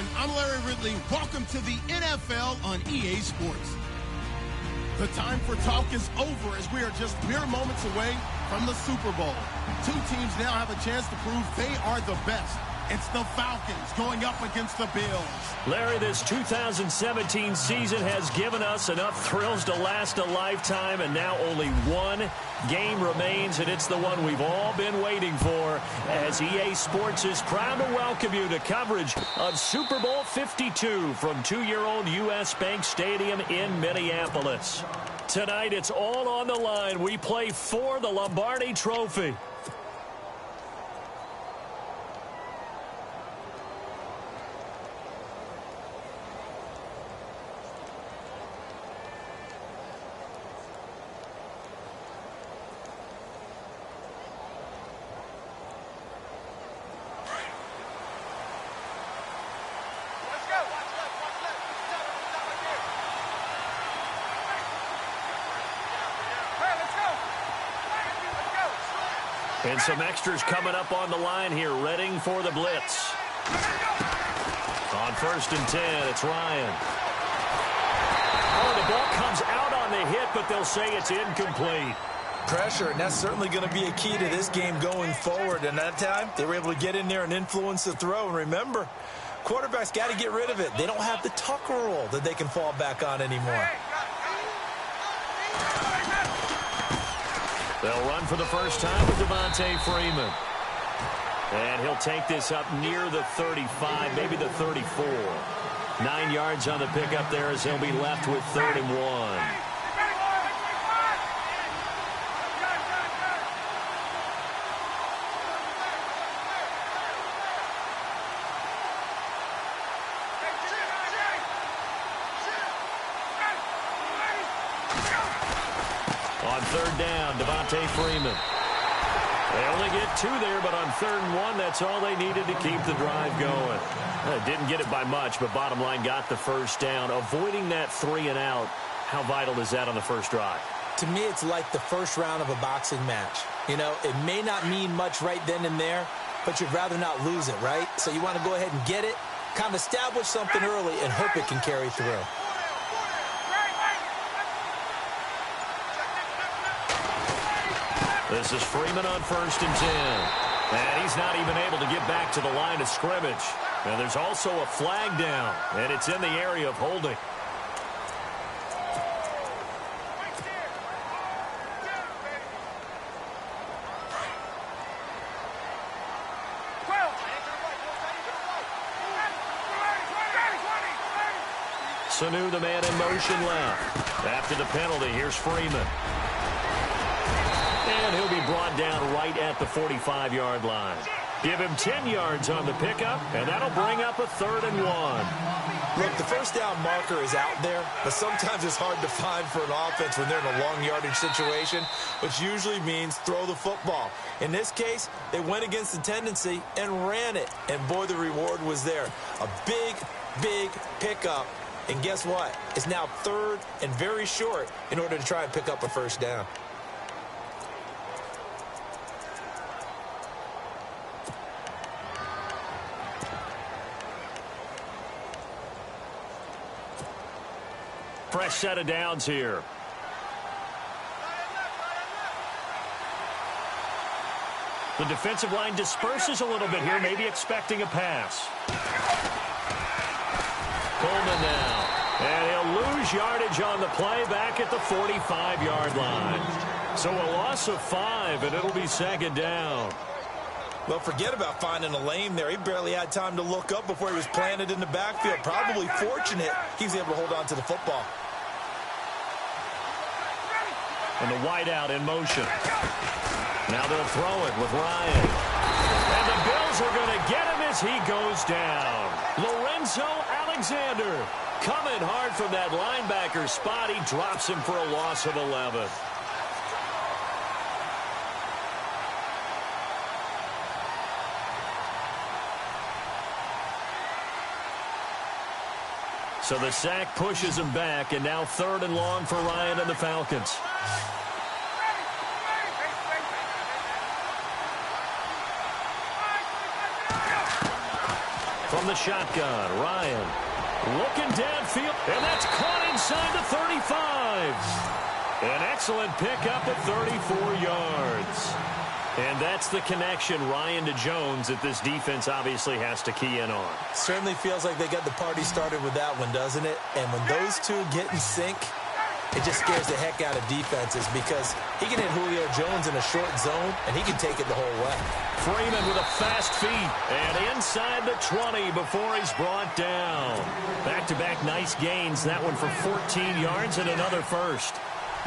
everyone. I'm Larry Ridley. Welcome to the NFL on EA Sports. The time for talk is over as we are just mere moments away from the Super Bowl. Two teams now have a chance to prove they are the best. It's the Falcons going up against the Bills. Larry, this 2017 season has given us enough thrills to last a lifetime, and now only one game remains, and it's the one we've all been waiting for, as EA Sports is proud to welcome you to coverage of Super Bowl 52 from two-year-old U.S. Bank Stadium in Minneapolis. Tonight, it's all on the line. We play for the Lombardi Trophy. And some extras coming up on the line here, readying for the blitz. On 1st and 10, it's Ryan. Oh, the ball comes out on the hit, but they'll say it's incomplete. Pressure, and that's certainly going to be a key to this game going forward. And that time, they were able to get in there and influence the throw. And remember, quarterbacks got to get rid of it. They don't have the Tucker rule that they can fall back on anymore. They'll run for the first time with Devontae Freeman. And he'll take this up near the 35, maybe the 34. 9 yards on the pickup there as he'll be left with 3rd and 1. On 3rd down, Devontae Freeman. They only get 2 there, but on 3rd and 1, that's all they needed to keep the drive going. Didn't get it by much, but bottom line got the first down. Avoiding that 3 and out, how vital is that on the first drive? To me, it's like the first round of a boxing match. You know, it may not mean much right then and there, but you'd rather not lose it, right? So you want to go ahead and get it, kind of establish something early, and hope it can carry through. This is Freeman on 1st and 10. And he's not even able to get back to the line of scrimmage. And there's also a flag down, and it's in the area of holding. Sanu, the man in motion left. After the penalty, here's Freeman. And he'll be brought down right at the 45-yard line. Give him 10 yards on the pickup, and that'll bring up a 3rd and 1. Look, the first down marker is out there, but sometimes it's hard to find for an offense when they're in a long yardage situation, which usually means throw the football. In this case, they went against the tendency and ran it, and boy, the reward was there. A big, big pickup, and guess what? It's now 3rd and very short in order to try and pick up a first down. Fresh set of downs here. The defensive line disperses a little bit here, maybe expecting a pass. Coleman now. And he'll lose yardage on the play back at the 45-yard line. So a loss of 5, and it'll be 2nd down. Well, forget about finding a lane there. He barely had time to look up before he was planted in the backfield. Probably fortunate he was able to hold on to the football. And the wideout in motion. Now they'll throw it with Ryan. And the Bills are going to get him as he goes down. Lorenzo Alexander coming hard from that linebacker spot. He drops him for a loss of 11. So the sack pushes him back, and now 3rd and long for Ryan and the Falcons. From the shotgun, Ryan looking downfield, and that's caught inside the 35. An excellent pickup at 34 yards. And that's the connection, Ryan to Jones, that this defense obviously has to key in on. Certainly feels like they got the party started with that one, doesn't it? And when those two get in sync, it just scares the heck out of defenses because he can hit Julio Jones in a short zone, and he can take it the whole way. Freeman with a fast feet, and inside the 20 before he's brought down. Back-to-back nice gains, that one for 14 yards and another first.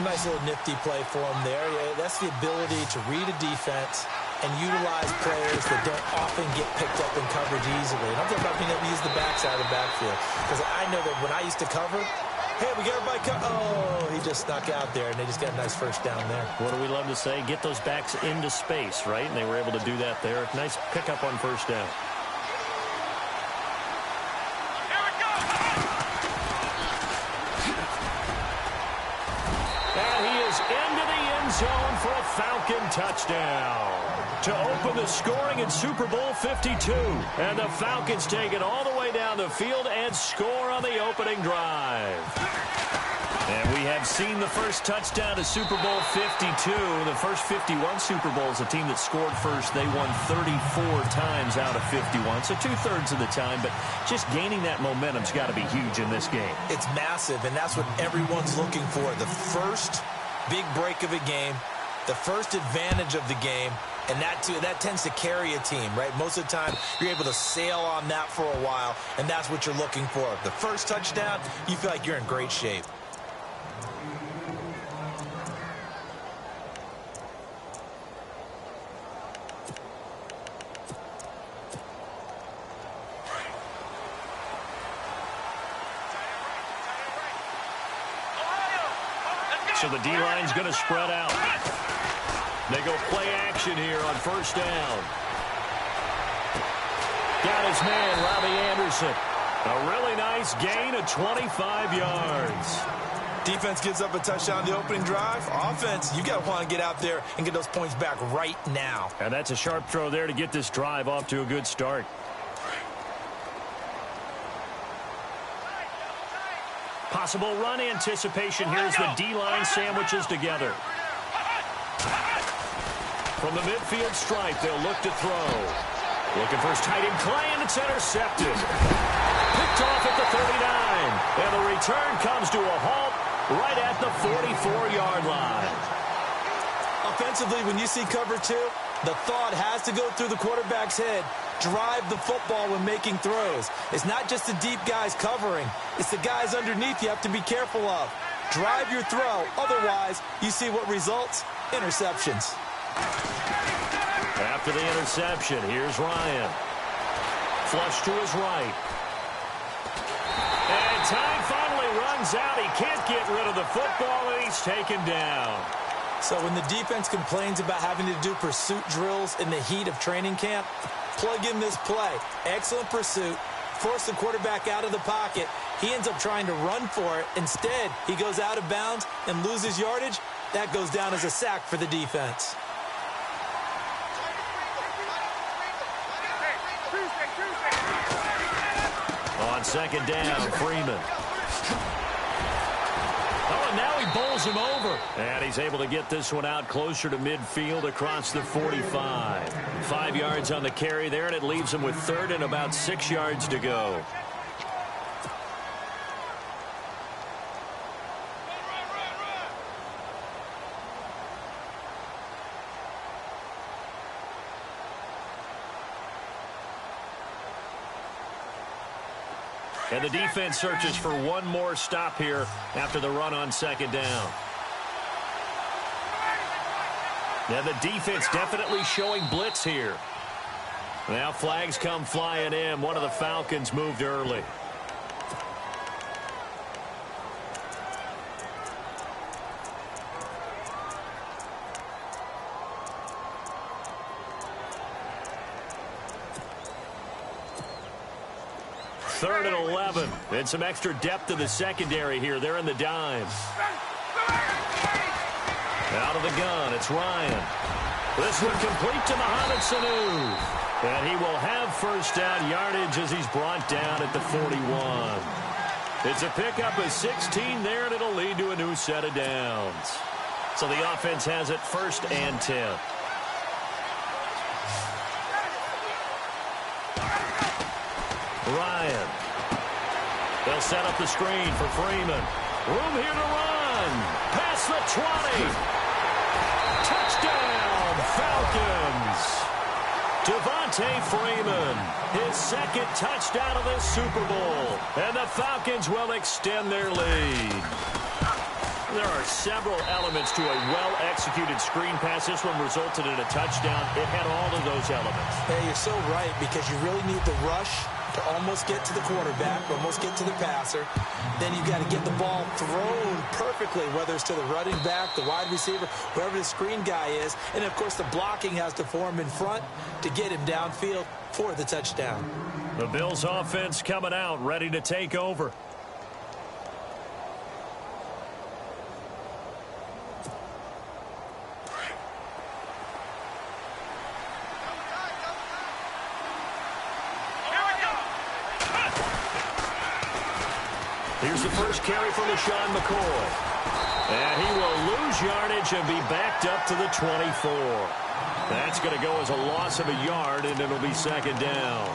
Nice little nifty play for him there. Yeah, that's the ability to read a defense and utilize players that don't often get picked up in coverage easily. And I'm talking about being able to use the backside of the backfield. Because I know that when I used to cover, hey, we got everybody oh, he just snuck out there, and they just got a nice first down there. What do we love to say? Get those backs into space, right? And they were able to do that there. Nice pickup on first down. Into the end zone for a Falcon touchdown to open the scoring in Super Bowl 52. And the Falcons take it all the way down the field and score on the opening drive. And we have seen the first touchdown to Super Bowl 52. The first 51 Super Bowls, a team that scored first, they won 34 times out of 51. So two-thirds of the time, but just gaining that momentum's got to be huge in this game. It's massive, and that's what everyone's looking for. The first big break of a game, the first advantage of the game, and that tends to carry a team, right? Most of the time, you're able to sail on that for a while, and that's what you're looking for. The first touchdown, you feel like you're in great shape. So the D-line's going to spread out. They go play action here on first down. Got his man, Robbie Anderson. A really nice gain of 25 yards. Defense gives up a touchdown the opening drive. Offense, you got to want to get out there and get those points back right now. And that's a sharp throw there to get this drive off to a good start. Possible run anticipation. Here's the D-line sandwiches together. From the midfield stripe, they'll look to throw. Looking for his tight end, Clay, and it's intercepted. Picked off at the 39. And the return comes to a halt right at the 44-yard line. Offensively, when you see cover two, the thought has to go through the quarterback's head. Drive the football when making throws. It's not just the deep guys covering. It's the guys underneath you have to be careful of. Drive your throw. Otherwise, you see what results? Interceptions. After the interception, here's Ryan. Flush to his right. And time finally runs out. He can't get rid of the football, and he's taken down. So when the defense complains about having to do pursuit drills in the heat of training camp, plug in this play. Excellent pursuit. Force the quarterback out of the pocket. He ends up trying to run for it. Instead, he goes out of bounds and loses yardage. That goes down as a sack for the defense. On second down, Freeman. Oh, and now he bowls him over. And he's able to get this one out closer to midfield across the 45. 5 yards on the carry there, and it leaves him with third and about 6 yards to go. And the defense searches for one more stop here after the run on second down. And the defense definitely showing blitz here. Now flags come flying in. One of the Falcons moved early. Third and 11. And some extra depth in the secondary here. They're in the dime. Out of the gun, it's Ryan. This one complete to Mohamed Sanu. And he will have first down yardage as he's brought down at the 41. It's a pickup of 16 there, and it'll lead to a new set of downs. So the offense has it 1st and 10. Ryan. They'll set up the screen for Freeman. Room here to run. Past the 20. Touchdown, Falcons. Devontae Freeman, his 2nd touchdown of this Super Bowl. And the Falcons will extend their lead. There are several elements to a well-executed screen pass. This one resulted in a touchdown. It had all of those elements. Hey, you're so right, because you really need the rush to almost get to the quarterback, almost get to the passer. Then you got to get the ball thrown perfectly, whether it's to the running back, the wide receiver, whoever the screen guy is. And, of course, the blocking has to form in front to get him downfield for the touchdown. The Bills' offense coming out, ready to take over. Here's the first carry for LaShawn McCoy. And he will lose yardage and be backed up to the 24. That's going to go as a loss of a yard, and it'll be 2nd down.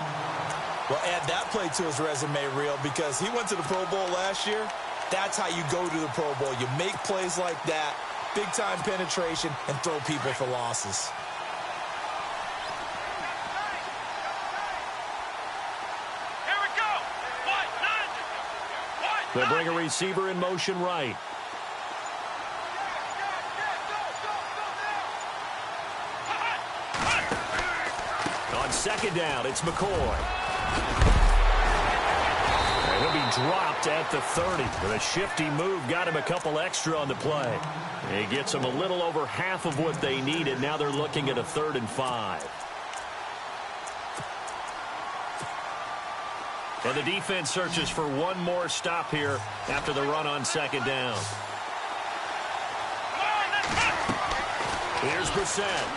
Well, add that play to his resume reel, because he went to the Pro Bowl last year. That's how you go to the Pro Bowl. You make plays like that, big-time penetration, and throw people for losses. They bring a receiver in motion right. On 2nd down, it's McCoy. And he'll be dropped at the 30. But a shifty move got him a couple extra on the play. He gets them a little over half of what they needed. Now they're looking at a 3rd and 5. And the defense searches for one more stop here after the run on 2nd down. Here's Brissett.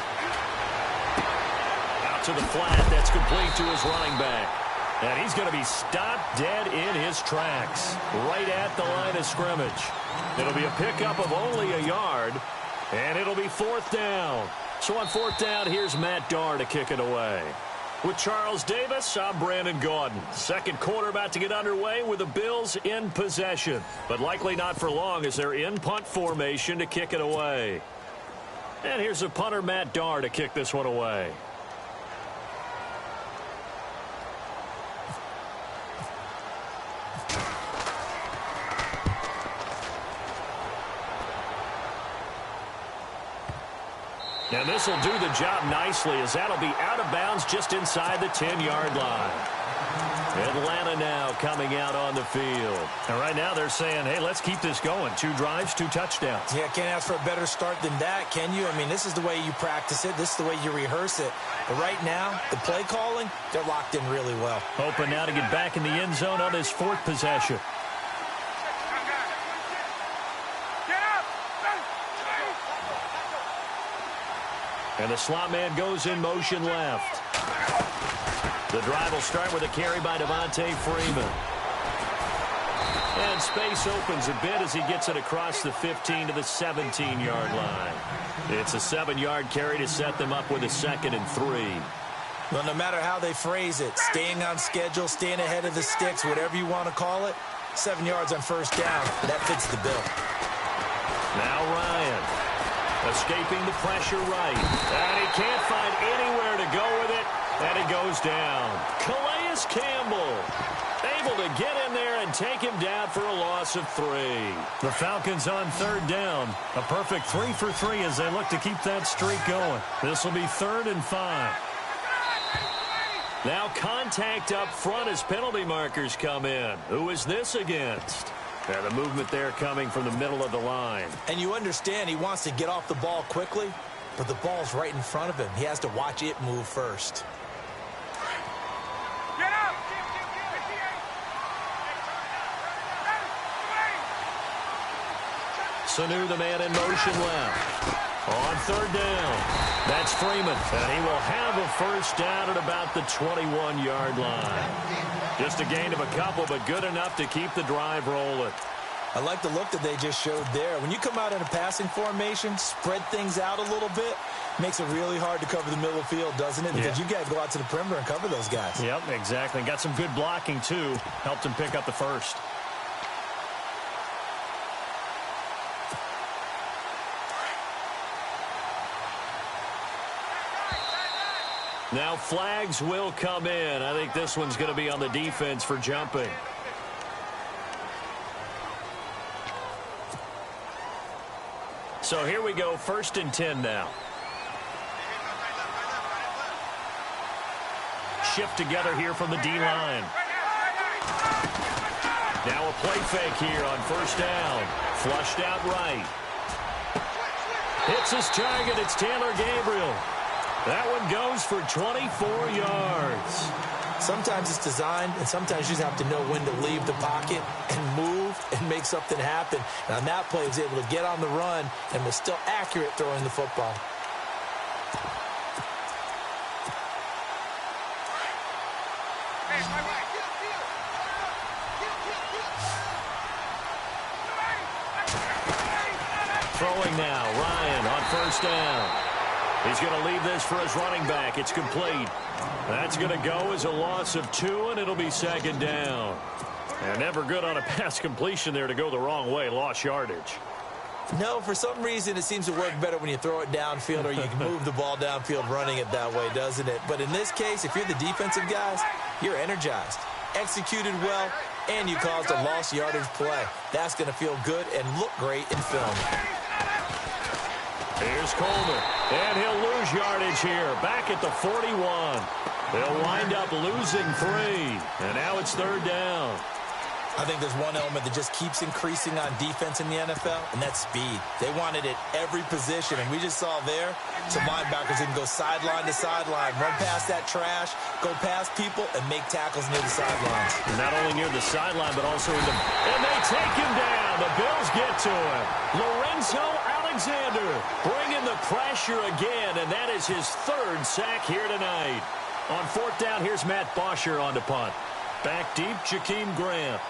Out to the flat. That's complete to his running back. And he's going to be stopped dead in his tracks, right at the line of scrimmage. It'll be a pickup of only a yard, and it'll be 4th down. So on 4th down, here's Matt Darr to kick it away. With Charles Davis, I'm Brandon Gaudin. 2nd quarter about to get underway with the Bills in possession. But likely not for long, as they're in punt formation to kick it away. And here's the punter, Matt Darr, to kick this one away. And this will do the job nicely, as that'll be out of bounds just inside the 10-yard line. Atlanta now coming out on the field. And right now they're saying, hey, let's keep this going. 2 drives, 2 touchdowns. Yeah, can't ask for a better start than that, can you? I mean, this is the way you practice it. This is the way you rehearse it. But right now, the play calling, they're locked in really well. Hoping now to get back in the end zone on his 4th possession. And the slot man goes in motion left. The drive will start with a carry by Devontae Freeman. And space opens a bit as he gets it across the 15 to the 17-yard line. It's a 7-yard carry to set them up with a 2nd and 3. Well, no matter how they phrase it, staying on schedule, staying ahead of the sticks, whatever you want to call it, 7 yards on 1st down, that fits the bill. Now Ryan. Escaping the pressure right. And he can't find anywhere to go with it. And it goes down. Calais Campbell able to get in there and take him down for a loss of 3. The Falcons on 3rd down. A perfect 3 for 3 as they look to keep that streak going. This will be 3rd and 5. Now contact up front as penalty markers come in. Who is this against? And the movement there coming from the middle of the line. And you understand he wants to get off the ball quickly, but the ball's right in front of him. He has to watch it move first. Get up! Sanu, the man in motion left. On third down, that's Freeman, and he will have a first down at about the 21-yard line. Just a gain of a couple, but good enough to keep the drive rolling. I like the look that they just showed there. When you come out in a passing formation, spread things out a little bit, makes it really hard to cover the middle of the field, doesn't it? Because you got to go out to the perimeter and cover those guys. Yep, exactly. Got some good blocking, too. Helped him pick up the first. Now flags will come in. I think this one's going to be on the defense for jumping. So here we go, 1st and 10 now. Shift together here from the D-line. Now a play fake here on 1st down. Flushed out right. Hits his target. It's Taylor Gabriel. That one goes for 24 yards. Sometimes it's designed, and sometimes you just have to know when to leave the pocket and move and make something happen. And on that play, he was able to get on the run and was still accurate throwing the football. Throwing now, Ryan on 1st down. He's going to leave this for his running back. It's complete. That's going to go as a loss of 2, and it'll be 2nd down. And never good on a pass completion there to go the wrong way. Lost yardage. No, for some reason it seems to work better when you throw it downfield or you can move the ball downfield running it that way, doesn't it? But in this case, if you're the defensive guys, you're energized, executed well, and you caused a lost yardage play. That's going to feel good and look great in film. Here's Coleman, and he'll lose yardage here, back at the 41. They'll wind up losing 3, and now it's 3rd down. I think there's one element that just keeps increasing on defense in the NFL, and that's speed. They want it at every position, and we just saw there some linebackers who can go sideline to sideline, run past that trash, go past people, and make tackles near the sidelines. Not only near the sideline, but also in the... And they take him down. The Bills get to him. Lorenzo Alexander bringing the pressure again, and that is his 3rd sack here tonight. On 4th down, here's Matt Bosher on to punt. Back deep, Jakeem Grant.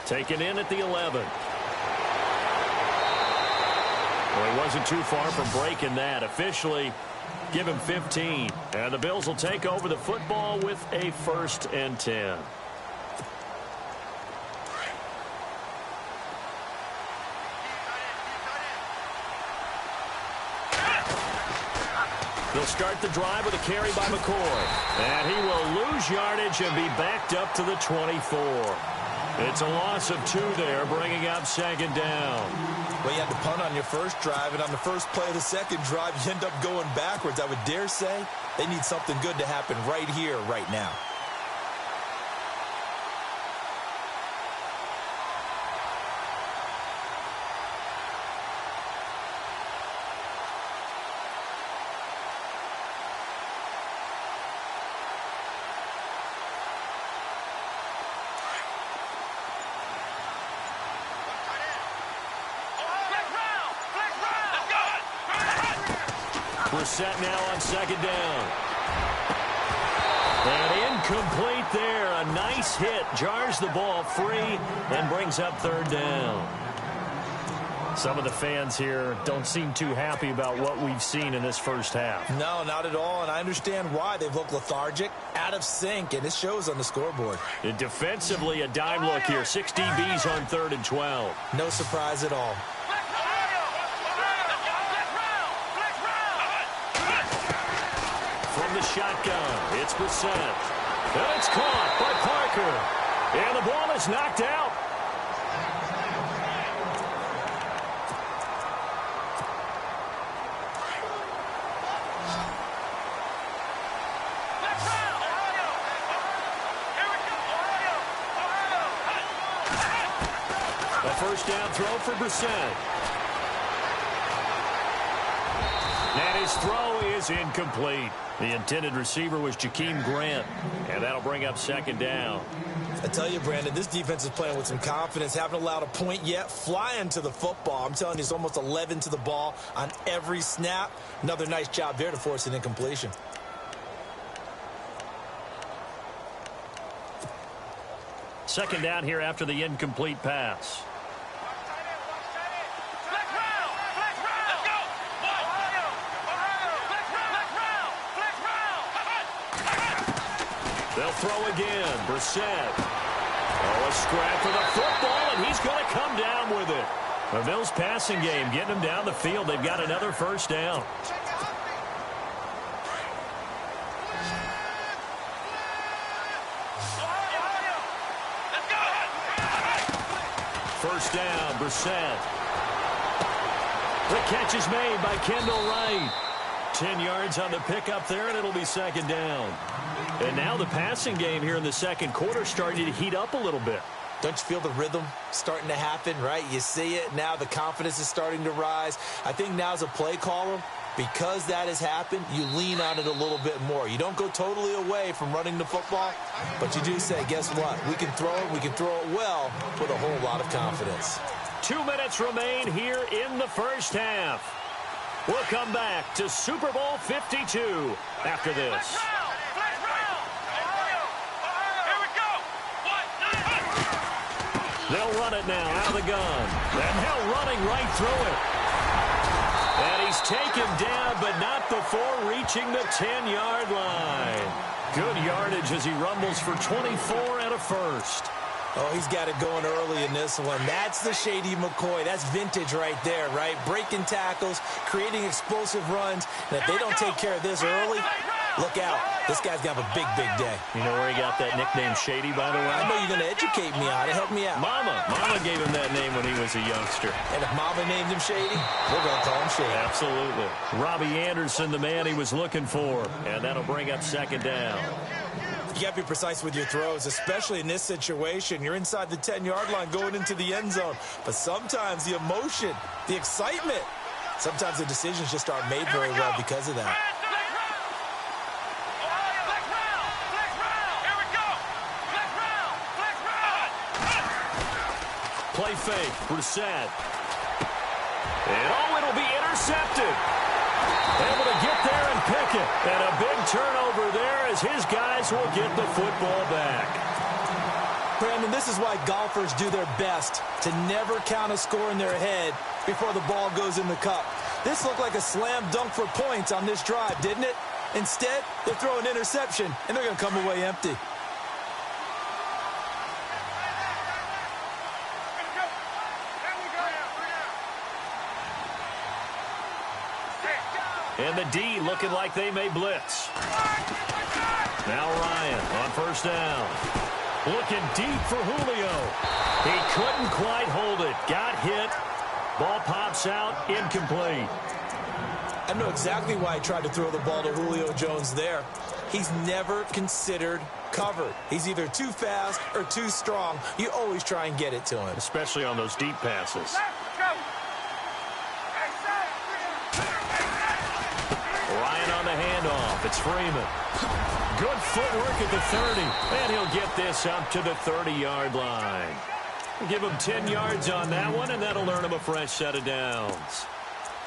Taken in at the 11. Well, he wasn't too far from breaking that. Officially, give him 15. And the Bills will take over the football with a 1st and 10. They'll start the drive with a carry by McCoy. And he will lose yardage and be backed up to the 24. It's a loss of 2 there, bringing up 2nd down. Well, you had to punt on your first drive, and on the first play of the second drive, you end up going backwards. I would dare say they need something good to happen right here, right now. Set now on 2nd down. And incomplete there. A nice hit. Jars the ball free and brings up 3rd down. Some of the fans here don't seem too happy about what we've seen in this first half. No, not at all, and I understand why. They've looked lethargic, out of sync, and it shows on the scoreboard. And defensively, a dime look here. 6 DBs on 3rd and 12. No surprise at all. From the shotgun, it's Brissett. And it's caught by Parker. And the ball is knocked out. A 1st down throw for Brissett. And his throw is incomplete. The intended receiver was Jakeem Grant, and that'll bring up second down. I tell you, Brandon, this defense is playing with some confidence. Haven't allowed a point yet. Flying to the football. I'm telling you, it's almost 11 to the ball on every snap. Another nice job there to force an incompletion. Second down here after the incomplete pass. They'll throw again. Brissett. Oh, a scrap for the football, and he's going to come down with it. The Bills passing game getting them down the field. They've got another first down. First down, Brissett. The catch is made by Kendall Wright. 10 yards on the pickup there, and it'll be second down. And now the passing game here in the second quarter starting to heat up a little bit. Don't you feel the rhythm starting to happen, right? You see it. Now the confidence is starting to rise. I think now as a play caller, because that has happened, you lean on it a little bit more. You don't go totally away from running the football, but you do say, guess what? We can throw it. We can throw it well with a whole lot of confidence. 2 minutes remain here in the first half. We'll come back to Super Bowl 52 after this. They'll run it now out of the gun. And now running right through it. And he's taken down, but not before reaching the 10-yard line. Good yardage as he rumbles for 24 and a first. Oh, he's got it going early in this one. That's the Shady McCoy. That's vintage right there, right? Breaking tackles, creating explosive runs. And if they don't take care of this early, look out. This guy's going to have a big, big day. You know where he got that nickname Shady, by the way? I know you're going to educate me on it. Help me out. Mama gave him that name when he was a youngster. And if Mama named him Shady, we're going to call him Shady. Absolutely. Robbie Anderson, the man he was looking for. And that'll bring up second down. You got to be precise with your throws, especially in this situation. You're inside the 10-yard line going into the end zone. But sometimes the emotion, the excitement, sometimes the decisions just aren't made very well because of that. Play fake, Brissett. And it'll be intercepted. Able to get there and pick it. And a big turnover there as his guys will get the football back. Brandon, this is why golfers do their best to never count a score in their head before the ball goes in the cup. This looked like a slam dunk for points on this drive, didn't it? Instead, they throw an interception, and they're going to come away empty. And the D looking like they may blitz. Now Ryan on first down. Looking deep for Julio. He couldn't quite hold it. Got hit. Ball pops out. Incomplete. I know exactly why I tried to throw the ball to Julio Jones there. He's never considered covered. He's either too fast or too strong. You always try and get it to him. Especially on those deep passes. Ryan on the handoff. It's Freeman. Good footwork at the 30. And he'll get this up to the 30-yard line. Give him 10 yards on that one, and that'll earn him a fresh set of downs.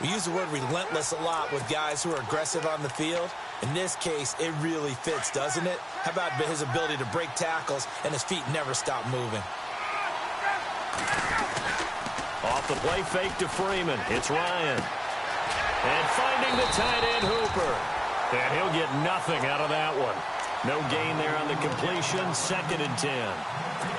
We use the word relentless a lot with guys who are aggressive on the field. In this case, it really fits, doesn't it? How about his ability to break tackles and his feet never stop moving? Off the play fake to Freeman. It's Ryan. And finding the tight end Hooper. And he'll get nothing out of that one. No gain there on the completion. 2nd and 10.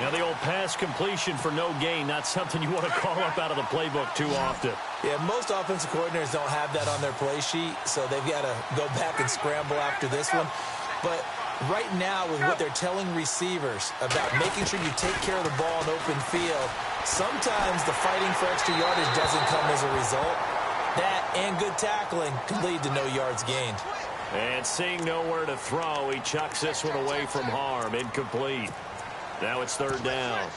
Now the old pass completion for no gain, not something you want to call up out of the playbook too often. Yeah, most offensive coordinators don't have that on their play sheet, so they've got to go back and scramble after this one. But right now, with what they're telling receivers about making sure you take care of the ball in open field, sometimes the fighting for extra yardage doesn't come as a result. That and good tackling could lead to no yards gained. And seeing nowhere to throw, he chucks this one away from harm. Incomplete. Now it's 3rd down.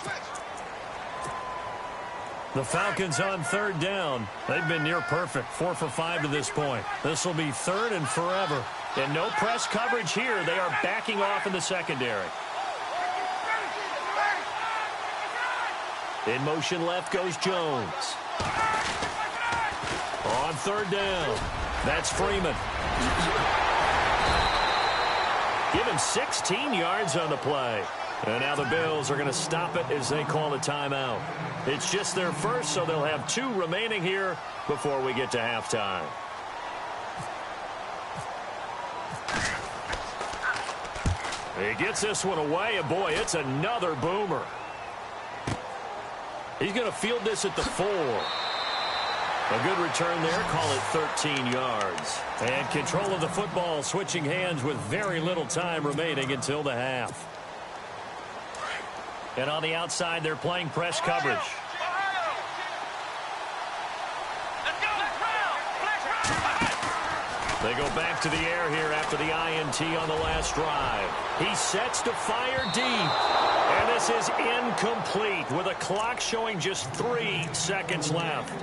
The Falcons on third down. They've been near perfect, 4 for 5 to this point. This will be third and forever. And no press coverage here. They are backing off in the secondary. In motion left goes Jones. On third down, that's Freeman. Given 16 yards on the play. And now the Bills are going to stop it as they call a timeout. It's just their first, so they'll have 2 remaining here before we get to halftime. He gets this one away, and boy, it's another boomer. He's going to field this at the 4. A good return there, call it 13 yards. And control of the football, switching hands with very little time remaining until the half. And on the outside, they're playing press coverage. They go back to the air here after the INT on the last drive. He sets to fire deep. And this is incomplete with a clock showing just 3 seconds left.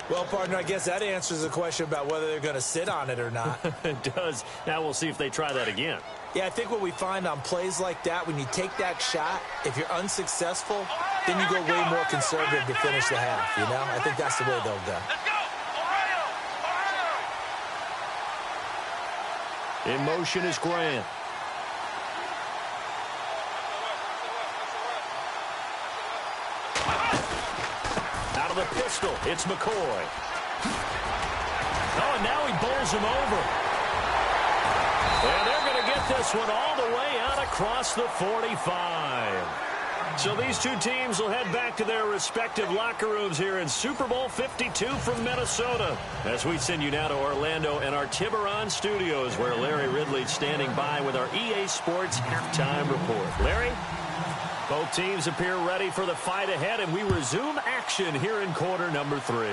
Well, partner, I guess that answers the question about whether they're going to sit on it or not. It does. Now we'll see if they try that again. Yeah, I think what we find on plays like that, when you take that shot, if you're unsuccessful, then you go way more conservative to finish the half, you know? I think that's the way they'll go. In motion is Grant. Out of the pistol, it's McCoy. Oh, and now he bowls him over. And they're going to get this one all the way out across the 45. So these 2 teams will head back to their respective locker rooms here in Super Bowl 52 from Minnesota. As we send you now to Orlando and our Tiburon studios, where Larry Ridley's standing by with our EA Sports halftime report. Larry? Both teams appear ready for the fight ahead, and we resume action here in quarter number 3.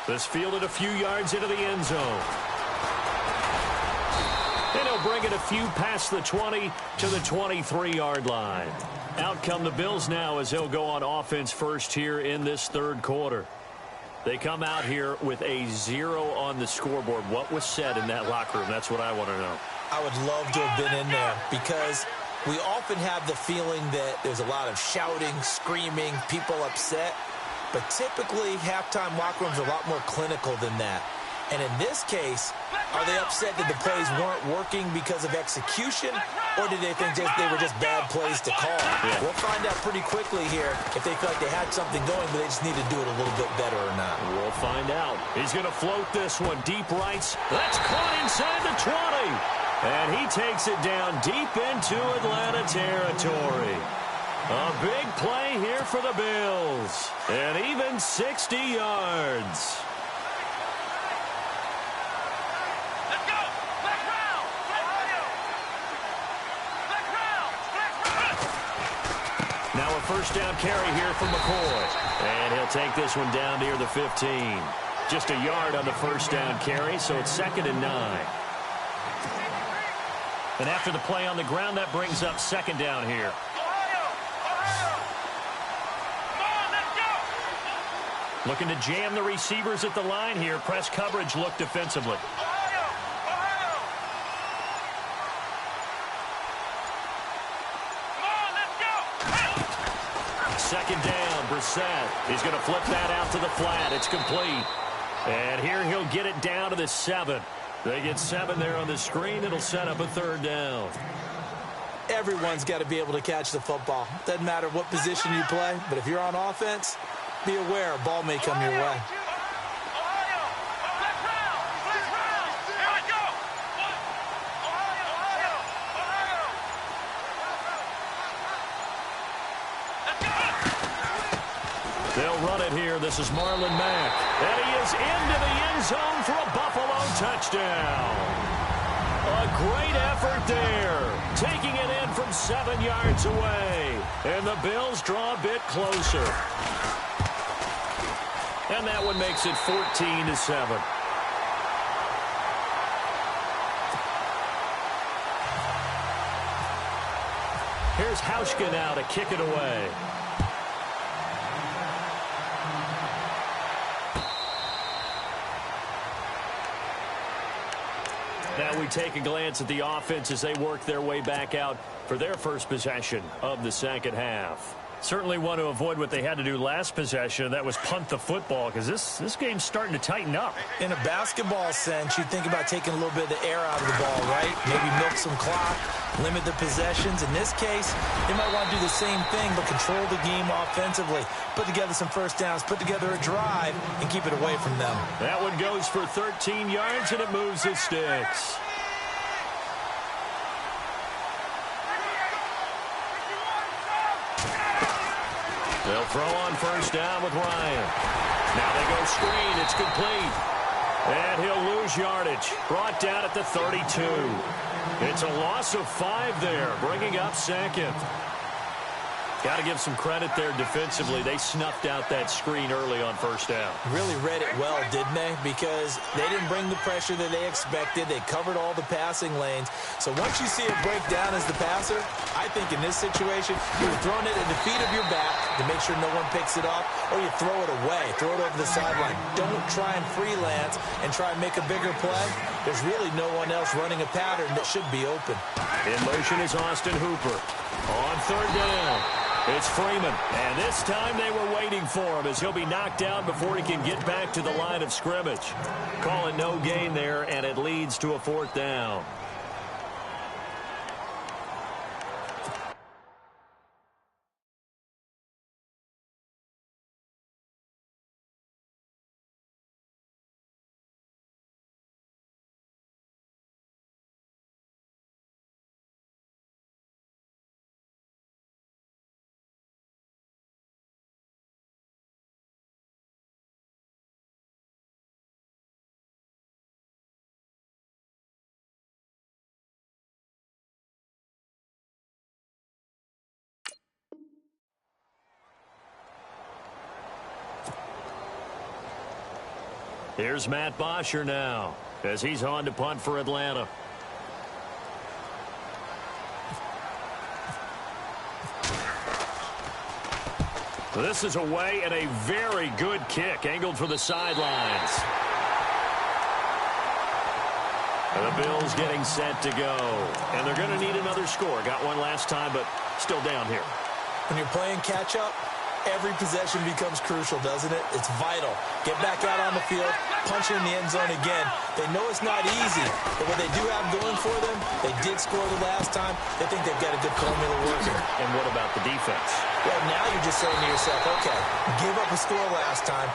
This fielded a few yards into the end zone. And he'll bring it a few past the 20 to the 23-yard line. Out come the Bills now as they'll go on offense first here in this third quarter. They come out here with a 0 on the scoreboard. What was said in that locker room? That's what I want to know. I would love to have been in there because we often have the feeling that there's a lot of shouting, screaming, people upset. But typically, halftime locker rooms are a lot more clinical than that. And in this case, are they upset that the plays weren't working because of execution, or did they think they were just bad plays to call? Yeah. We'll find out pretty quickly here if they feel like they had something going, but they just need to do it a little bit better or not. We'll find out. He's going to float this one deep rights. That's caught inside the 20. And he takes it down deep into Atlanta territory. A big play here for the Bills. And even 60 yards. Now a first down carry here from McCoy. And he'll take this one down near the 15. Just a yard on the first down carry, so it's 2nd and 9. And after the play on the ground, that brings up 2nd down here. Looking to jam the receivers at the line here. Press coverage look defensively. Second down, Brissett. He's going to flip that out to the flat. It's complete. And here he'll get it down to the 7. They get 7 there on the screen. It'll set up a 3rd down. Everyone's got to be able to catch the football. Doesn't matter what position you play, but if you're on offense, be aware a ball may come your way. They'll run it here. This is Marlon Mack. And he is into the end zone for a Buffalo touchdown. A great effort there. Taking it in from 7 yards away. And the Bills draw a bit closer. And that one makes it 14-7. Here's Hauschka now to kick it away. Now we take a glance at the offense as they work their way back out for their first possession of the second half. Certainly want to avoid what they had to do last possession. That was punt the football, because this game's starting to tighten up. In a basketball sense, you think about taking a little bit of the air out of the ball, right? Maybe milk some clock, limit the possessions. In this case, they might want to do the same thing, but control the game offensively. Put together some first downs, put together a drive, and keep it away from them. That one goes for 13 yards, and it moves the sticks. They'll throw on first down with Ryan. Now they go screen. It's complete. And he'll lose yardage. Brought down at the 32. It's a loss of 5 there, bringing up second. Got to give some credit there defensively. They snuffed out that screen early on first down. Really read it well, didn't they? Because they didn't bring the pressure that they expected. They covered all the passing lanes. So once you see it break down as the passer, I think in this situation, you're throwing it at the feet of your back to make sure no one picks it off, or you throw it away. Throw it over the sideline. Don't try and freelance and try and make a bigger play. There's really no one else running a pattern that should be open. In motion is Austin Hooper. On third down, it's Freeman. And this time they were waiting for him as he'll be knocked down before he can get back to the line of scrimmage. Call it no gain there, and it leads to a fourth down. Here's Matt Bosher now as he's on to punt for Atlanta. This is away and a very good kick angled for the sidelines. And the Bills getting set to go. And they're going to need another score. Got one last time, but still down here. When you're playing catch-up, every possession becomes crucial, doesn't it? It's vital. Get back out on the field, punch it in the end zone again. They know it's not easy, but what they do have going for them, they did score the last time. They think they've got a good formula working. And what about the defense? Well, now you're just saying to yourself, okay, give up a score last time.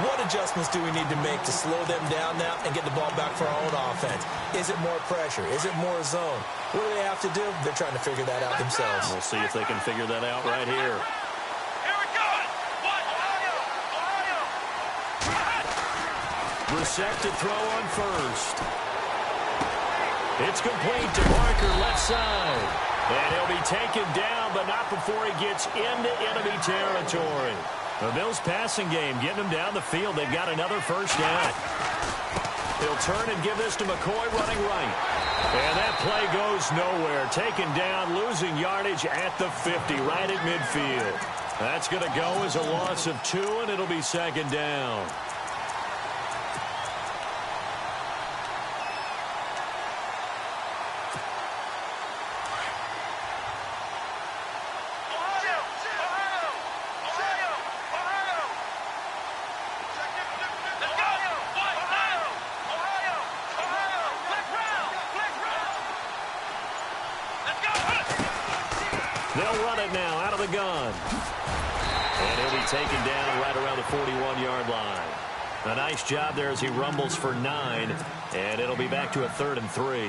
What adjustments do we need to make to slow them down now and get the ball back for our own offense? Is it more pressure? Is it more zone? What do they have to do? They're trying to figure that out themselves. We'll see if they can figure that out right here. Set to throw on first. It's complete to Parker, left side. And he'll be taken down, but not before he gets into enemy territory. The Bills passing game getting them down the field. They've got another first down. He'll turn and give this to McCoy running right. And that play goes nowhere. Taken down, losing yardage at the 50, right at midfield. That's going to go as a loss of 2, and it'll be second down. They'll run it now out of the gun. And he'll be taken down right around the 41-yard line. A nice job there as he rumbles for 9. And it'll be back to a 3rd and 3.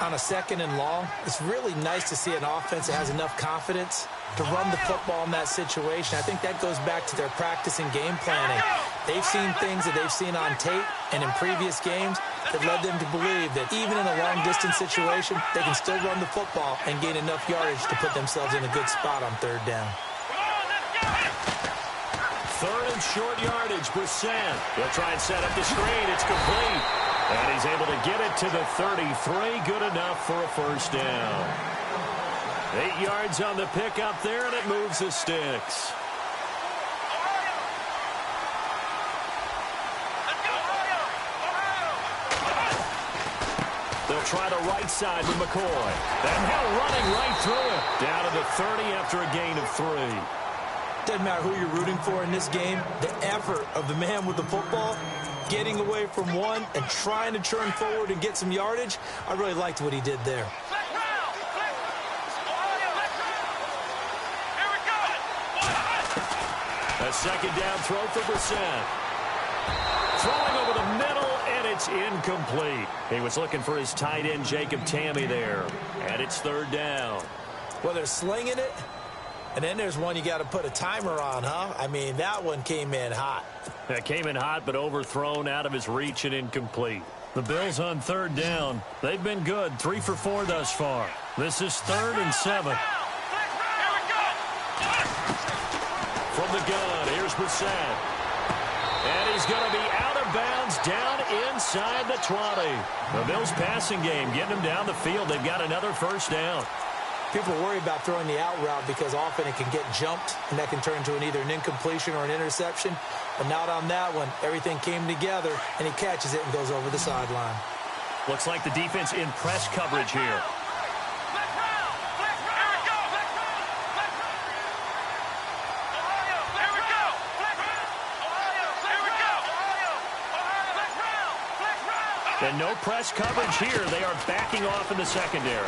On a 2nd and long, it's really nice to see an offense that has enough confidence to run the football in that situation. I think that goes back to their practice and game planning. They've seen things that they've seen on tape and in previous games that led them to believe that even in a long-distance situation, they can still run the football and gain enough yardage to put themselves in a good spot on 3rd down. 3rd and short yardage, Brissett. He'll try and set up the screen. It's complete. And he's able to get it to the 33. Good enough for a first down. 8 yards on the pickup there, and it moves the sticks. They'll try the right side with McCoy. And Hill running right through it. Down to the 30 after a gain of 3. Doesn't matter who you're rooting for in this game. The effort of the man with the football, getting away from one and trying to turn forward and get some yardage, I really liked what he did there. A second down throw for Brissett. Throwing over the middle, and it's incomplete. He was looking for his tight end, Jacob Tamme, there. And it's 3rd down. Well, they're slinging it, and then there's one you got to put a timer on, huh? I mean, that one came in hot. That came in hot, but overthrown, out of his reach, and incomplete. The Bills on 3rd down. They've been good, 3 for 4 thus far. This is 3rd and 7. From the gun, here's Brissett. And he's going to be out of bounds down inside the 20. The Bills passing game, getting them down the field. They've got another 1st down. People worry about throwing the out route because often it can get jumped, and that can turn into either an incompletion or an interception. But not on that one. Everything came together, and he catches it and goes over the sideline. Looks like the defense in press coverage here. And no press coverage here. They are backing off in the secondary.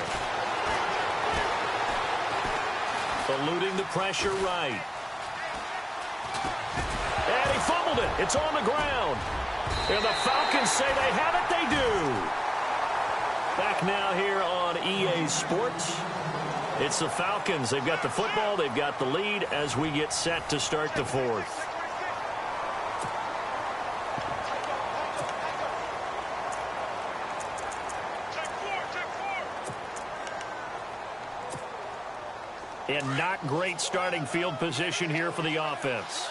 Eluding the pressure right. And he fumbled it. It's on the ground. And the Falcons say they have it. They do. Back now here on EA Sports. It's the Falcons. They've got the football. They've got the lead as we get set to start the 4th. And not great starting field position here for the offense.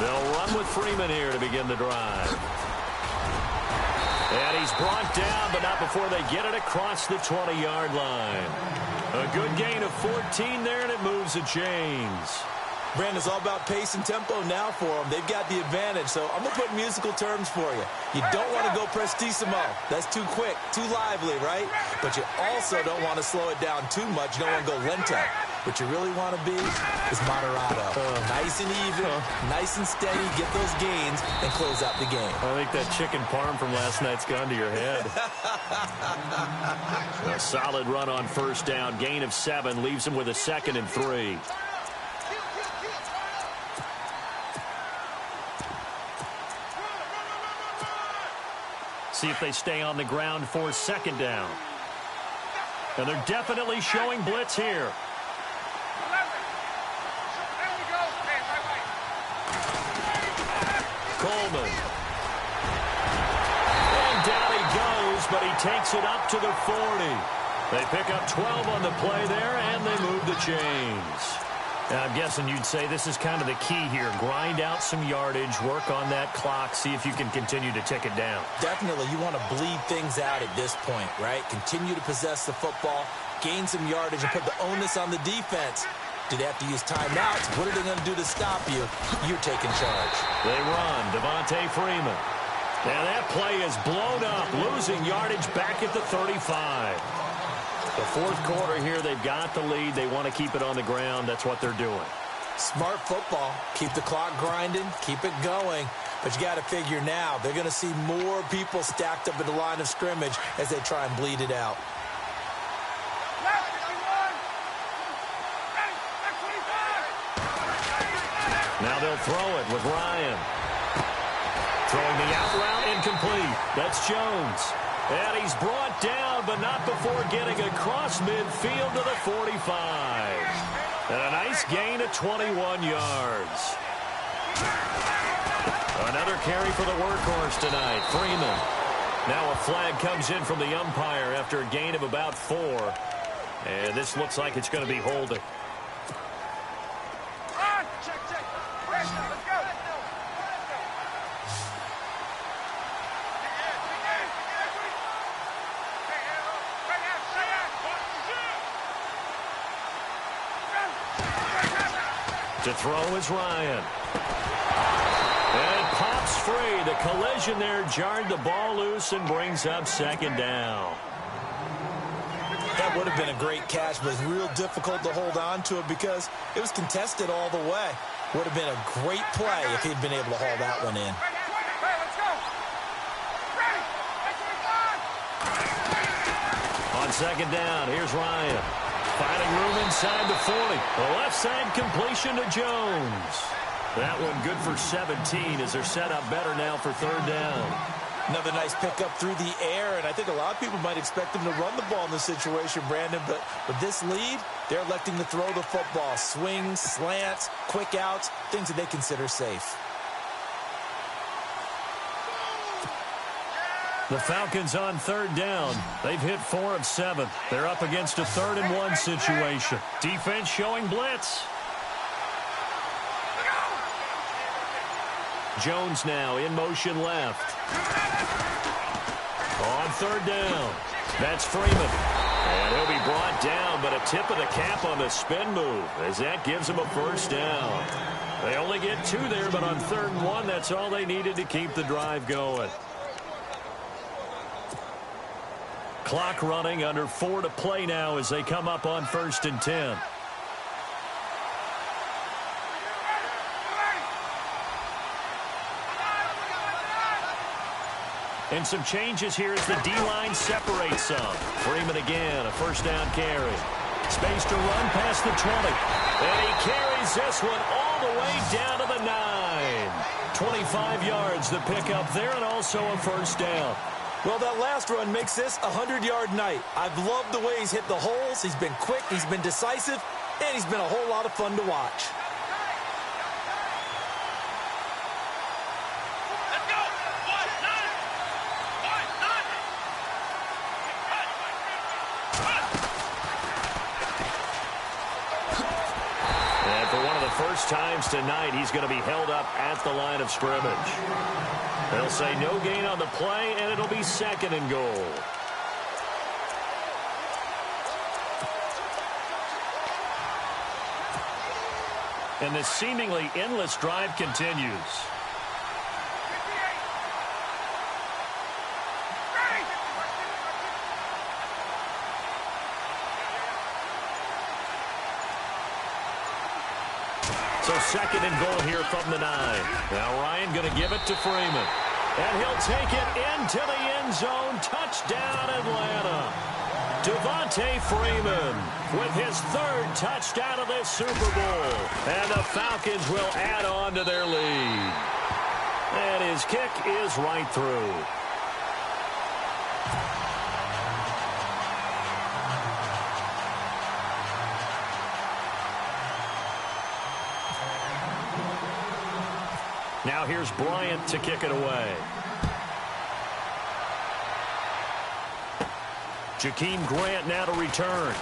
They'll run with Freeman here to begin the drive. And he's brought down, but not before they get it across the 20-yard line. A good gain of 14 there, and it moves the chains. Brandon, it's all about pace and tempo now for them. They've got the advantage, so I'm going to put musical terms for you. You don't want to go prestissimo. That's too quick, too lively, right? But you also don't want to slow it down too much. You don't want to go lento. What you really want to be is moderato. Nice and even, nice and steady, get those gains, and close out the game. I think that chicken parm from last night's gone to your head. A solid run on 1st down. Gain of 7 leaves him with a 2nd and 3. See if they stay on the ground for 2nd down. And they're definitely showing blitz here. Coleman. And down he goes, but he takes it up to the 40. They pick up 12 on the play there, and they move the chains. Now, I'm guessing you'd say this is kind of the key here. Grind out some yardage, work on that clock, see if you can continue to tick it down. Definitely. You want to bleed things out at this point, right? Continue to possess the football, gain some yardage, and put the onus on the defense. Do they have to use timeouts? What are they going to do to stop you? You're taking charge. They run. Devontae Freeman. And that play is blown up, losing yardage back at the 35. The 4th quarter here, they've got the lead. They want to keep it on the ground. That's what they're doing. Smart football. Keep the clock grinding. Keep it going. But you got to figure now, they're going to see more people stacked up at the line of scrimmage as they try and bleed it out. Now they'll throw it with Ryan. Throwing the out route, incomplete. That's Jones. And he's brought down, but not before getting across midfield to the 45. And a nice gain of 21 yards. Another carry for the workhorse tonight, Freeman. Now a flag comes in from the umpire after a gain of about 4. And this looks like it's going to be holding. To throw is Ryan. The collision there jarred the ball loose and brings up second down. That would have been a great catch, but it's real difficult to hold on to it because it was contested all the way. Would have been a great play if he'd been able to haul that one in. On second down, here's Ryan. Finding room inside the 40. The left side completion to Jones. That one good for 17 as they're set up better now for third down. Another nice pickup through the air, and I think a lot of people might expect them to run the ball in this situation, Brandon, but with this lead, they're electing to throw the football. Swings, slants, quick outs, things that they consider safe. The Falcons on third down. They've hit 4 of 7. They're up against a 3rd-and-1 situation. Defense showing blitz. Jones now in motion left. On third down. That's Freeman. And he'll be brought down, but a tip of the cap on the spin move as that gives him a first down. They only get 2 there, but on 3rd-and-1, that's all they needed to keep the drive going. Clock running, under 4 to play now as they come up on 1st and 10. And some changes here as the D-line separates some. Freeman again, a first down carry. Space to run past the 20. And he carries this one all the way down to the 9. 25 yards the pickup there, and also a first down. Well, that last run makes this a 100-yard night. I've loved the way he's hit the holes. He's been quick, he's been decisive, and he's been a whole lot of fun to watch. And for one of the first times tonight, he's going to be held up at the line of scrimmage. They'll say no gain on the play, and it'll be 2nd and goal. And this seemingly endless drive continues. So 2nd and goal here from the 9. Now Ryan going to give it to Freeman. And he'll take it into the end zone. Touchdown, Atlanta. Devontae Freeman with his 3rd touchdown of this Super Bowl. And the Falcons will add on to their lead. And his kick is right through. Now here's Bryant to kick it away. Jakeem Grant now to return.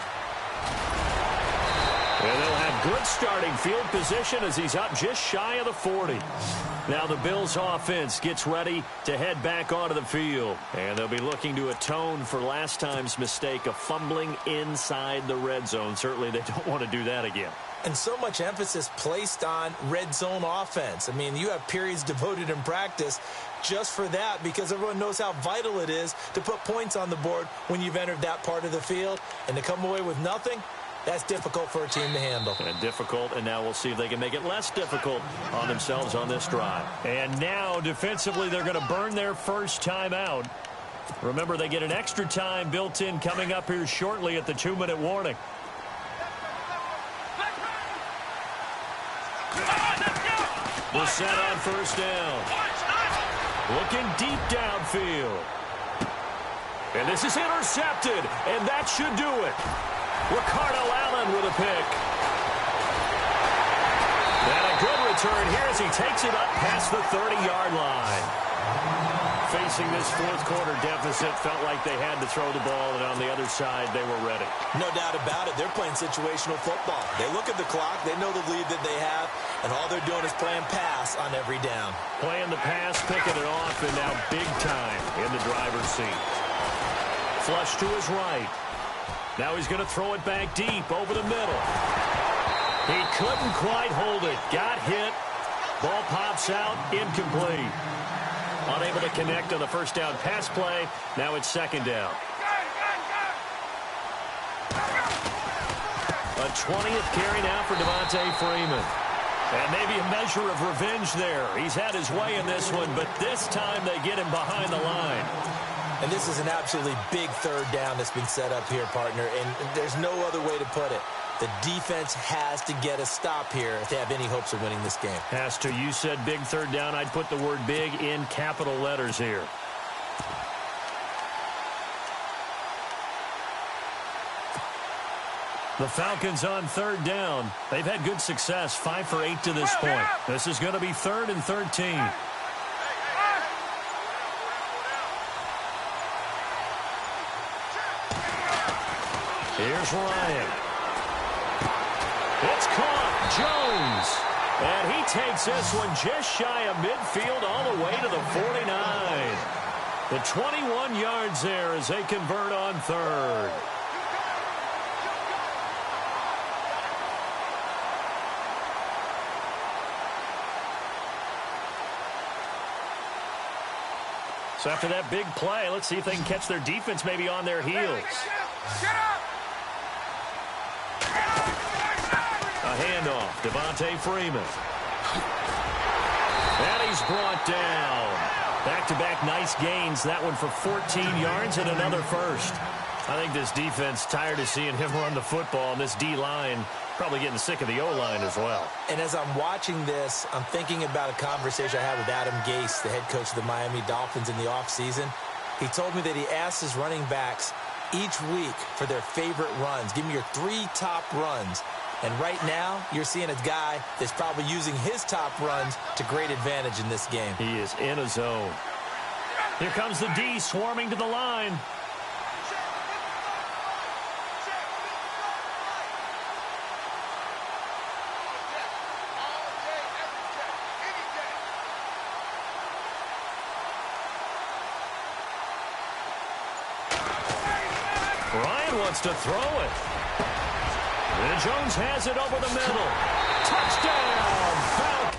And they'll have good starting field position as he's up just shy of the 40. Now the Bills offense gets ready to head back onto the field. And they'll be looking to atone for last time's mistake of fumbling inside the red zone. Certainly they don't want to do that again. And so much emphasis placed on red zone offense. I mean, you have periods devoted in practice just for that because everyone knows how vital it is to put points on the board when you've entered that part of the field. And to come away with nothing, that's difficult for a team to handle. And difficult, and now we'll see if they can make it less difficult on themselves on this drive. And now, defensively, they're going to burn their first time out. Remember, they get an extra time built in coming up here shortly at the 2-minute warning. We're set on first down. Looking deep downfield. And this is intercepted, and that should do it. Ricardo Allen with a pick. And a good return here as he takes it up past the 30-yard line. Facing this fourth-quarter deficit, felt like they had to throw the ball, and on the other side, they were ready. No doubt about it. They're playing situational football. They look at the clock. They know the lead that they have, and all they're doing is playing pass on every down. Playing the pass, picking it off, and now big time in the driver's seat. Flush to his right. Now he's going to throw it back deep over the middle. He couldn't quite hold it. Got hit. Ball pops out. Incomplete. Unable to connect on the first down pass play. Now it's second down. A 20th carry now for Devontae Freeman. And maybe a measure of revenge there. He's had his way in this one, but this time they get him behind the line. And this is an absolutely big third down that's been set up here, partner, and there's no other way to put it. The defense has to get a stop here if they have any hopes of winning this game. Has to. You said big third down. I'd put the word big in capital letters here. The Falcons on third down. They've had good success, 5 for 8 to this point. This is going to be 3rd and 13. Here's Ryan. It's caught. Jones. And he takes this one just shy of midfield all the way to the 49. The 21 yards there as they convert on third. So after that big play, let's see if they can catch their defense maybe on their heels. A handoff, Devontae Freeman. And he's brought down. Back-to-back nice gains. That one for 14 yards and another first. I think this defense tired of seeing him run the football, and this D-line probably getting sick of the O-line as well. And as I'm watching this, I'm thinking about a conversation I had with Adam Gase, the head coach of the Miami Dolphins in the offseason. He told me that he asked his running backs each week for their favorite runs. Give me your 3 top runs. And right now, you're seeing a guy that's probably using his top runs to great advantage in this game. He is in a zone. Here comes the D swarming to the line. Ryan wants to throw it. And Jones has it over the middle. Touchdown, Falcons.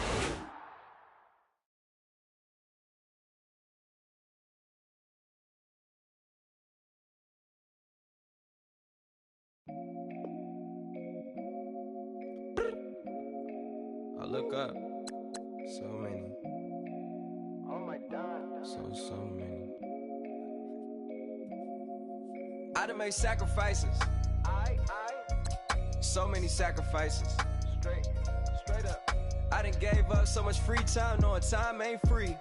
I look up. So many. Oh my God. So many. I done made sacrifices. So many sacrifices. Straight up. I done gave up so much free time, knowing time ain't free.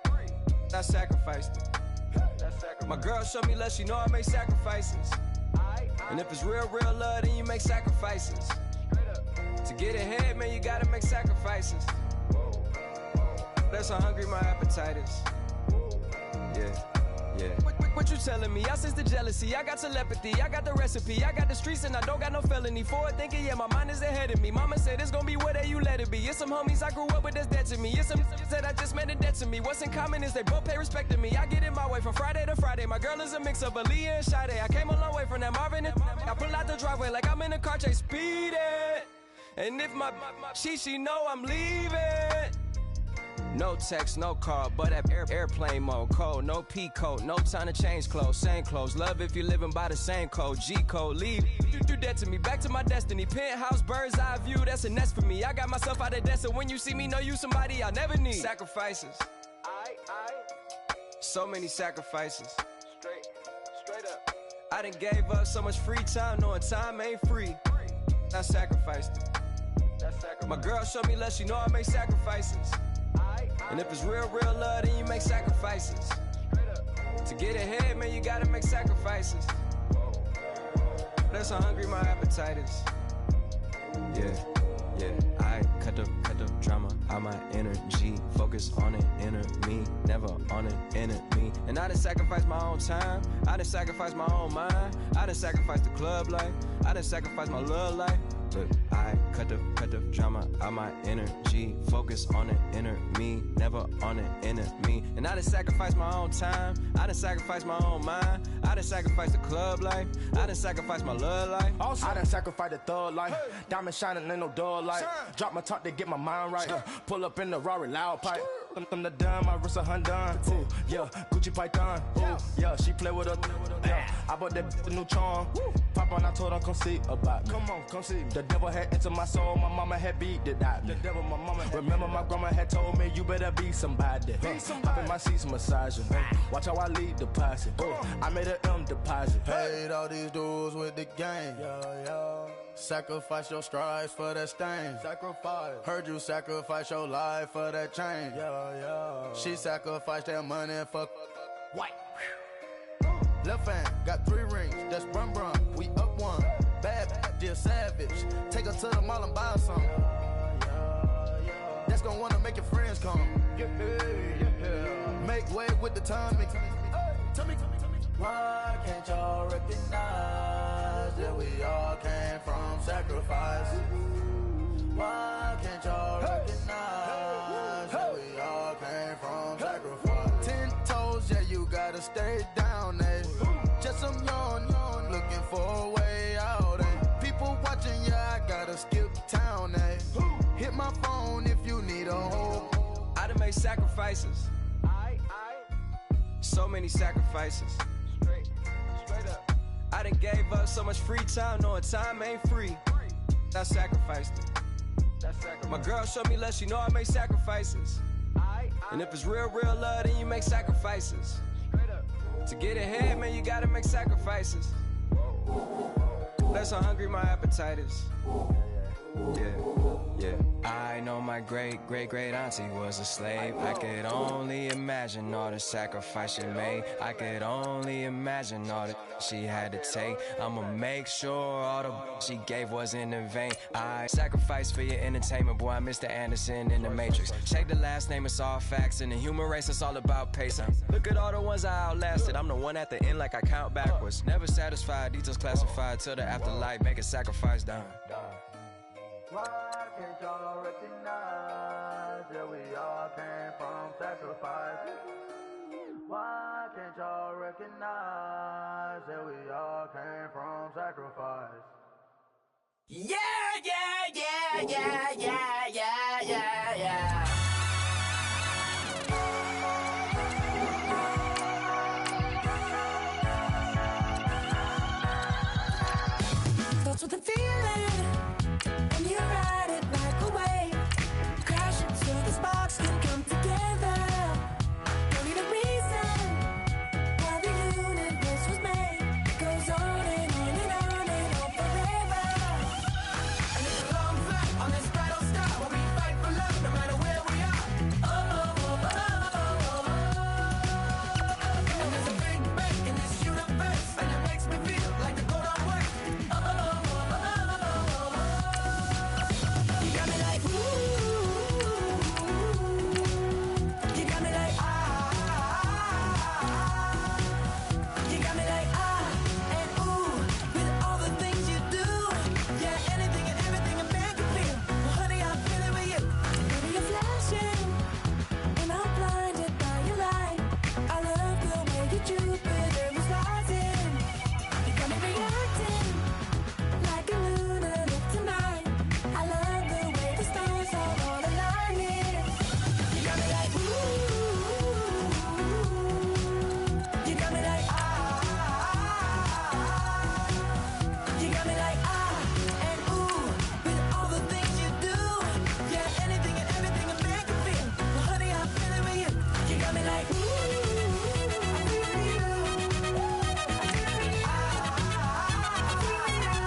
I sacrificed it. My girl showed me love, she know I make sacrifices. And if it's real love, then you make sacrifices. To get ahead, man, you gotta make sacrifices. That's how hungry my appetite is. Yeah. What you telling me? I sense the jealousy, I got telepathy, I got the recipe, I got the streets and I don't got no felony. Forward thinking, yeah, my mind is ahead of me. Mama said it's gonna be whatever you let it be. It's some homies I grew up with that's dead to me. It's some that I just made a debt to me. What's in common is they both pay respect to me. I get in my way from Friday to Friday. My girl is a mix of Aaliyah and Sade. I came a long way from that Marvin and I pull out the driveway like I'm in a car chase speeding. And if my she know I'm leaving. No text, no call, but at airplane mode. Code, no P code, no time to change clothes. Same clothes, love if you're living by the same code. G code, leave, you do that to me. Back to my destiny. Penthouse, bird's eye view, that's a nest for me. I got myself out of debt, so when you see me, know you somebody I never need. Sacrifices. So many sacrifices. Straight up. I done gave up so much free time, knowing time ain't free. I sacrificed it. My girl showed me love, she know I make sacrifices. And if it's real love, then you make sacrifices. To get ahead, man, you gotta make sacrifices. That's how hungry my appetite is. Yeah. I cut the drama out my energy. Focus on an inner me, never on an enemy. And I done sacrificed my own time. I done sacrificed my own mind. I done sacrificed the club life. I done sacrificed my love life. But I cut the drama out my energy. Focus on an inner me, never on an enemy. And I done sacrificed my own time. I done sacrificed my own mind. I done sacrificed the club life. I done sacrificed my love life. Also, I done sacrificed the thug life. Diamond shining, ain't no dull light. Drop my top to get my mind right. Pull up in the Rari loud pipe. them the dime, my wrist a Hyundai. Ooh, yeah, Gucci Python. Ooh, yeah, she play with her. Yeah, I bought that a new charm. Pop on, I told her come see about me. Come on, come see me. The devil had entered my soul, my mama had beat it out me. The devil, my mama had remember my grandma had told me you better be somebody. Hop in my seats massaging. Watch how I lead the posse. I made a M deposit. Paid all these dudes with the game. Sacrifice your strides for that stain. Sacrifice. Heard you sacrifice your life for that change. She sacrificed that money for white. Left hand got 3 rings. That's brum brum. We up one. Bad, dear savage. Take her to the mall and buy something. That's gonna wanna make your friends come. Make way with the timing. Tell me. Why can't y'all recognize that we all came from sacrifice? Why can't y'all recognize that we all came from sacrifice? 10 toes, yeah, you gotta stay down, eh? Just some yawn, looking for a way out, eh? People watching, yeah, I gotta skip town, eh? Hit my phone if you need a home. I done made sacrifices. So many sacrifices. Straight up. I done gave up so much free time, knowing time ain't free. I sacrificed it. My girl showed me love, she know I make sacrifices. And if it's real love, then you make sacrifices. To get ahead, man, you gotta make sacrifices. That's how hungry my appetite is. Yeah. I know my great auntie was a slave. I could only imagine all the sacrifice she made. I could only imagine all that she had to take. I'ma make sure all the she gave wasn't in vain. I sacrificed for your entertainment, boy. I'm Mr. Anderson in the Matrix. Check the last name, it's all facts. In the human race, it's all about pacing. Look at all the ones I outlasted. I'm the one at the end, like I count backwards. Never satisfied, details classified till the afterlife. Make a sacrifice done. Why can't y'all recognize that we all came from sacrifice? Why can't y'all recognize that we all came from sacrifice? Yeah. That's what the feeling. When you ride it like a wave, crash into the sparks can come together. Don't need a reason why the universe was made. It goes on and on and on and on forever. And it's a long flight on this battle star where we fight for love no matter where we are. And there's a big bang in this universe, and it makes me feel like the go don't work. You got me like, ooh. You got me like, You got me like, and ooh. With all the things you do. Yeah, anything and everything a man can feel. Well, honey, I feel it with you. Baby, you're flashing, and I'm blinded by your light. I love the way you Jupiter is rising. You got me reacting like a lunatic tonight. I love the way the stars are all aligning. You got me like, ooh. You got me like, You got me like, and ooh. With all the things you do. Yeah, anything and everything a man can feel. Well, honey, I feel it with you. You got me like, ooh. I feel it with you.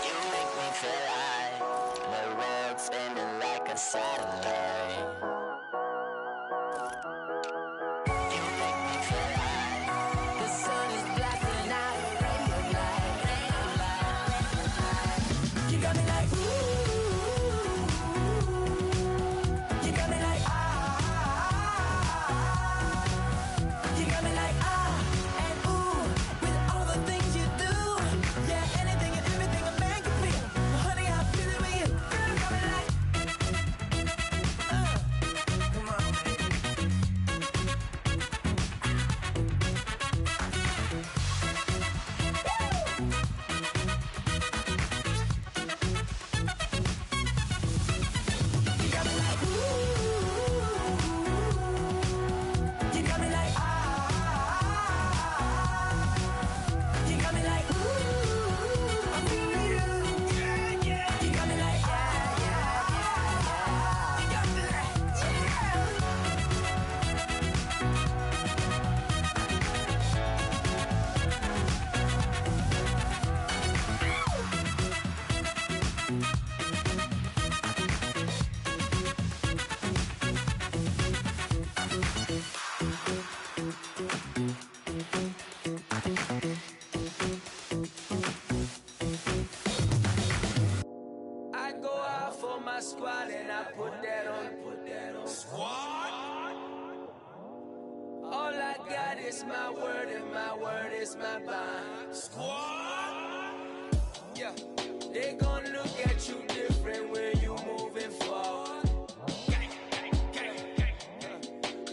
You make me feel like the world's spinning like a satellite. You make me feel like the sun is blasting out a ray of light. You got me like, ooh. You got me like, squad and I put that on. Squad. All I got is my word and my word is my bond. Squad. Yeah, they gon' look at you different when you moving forward.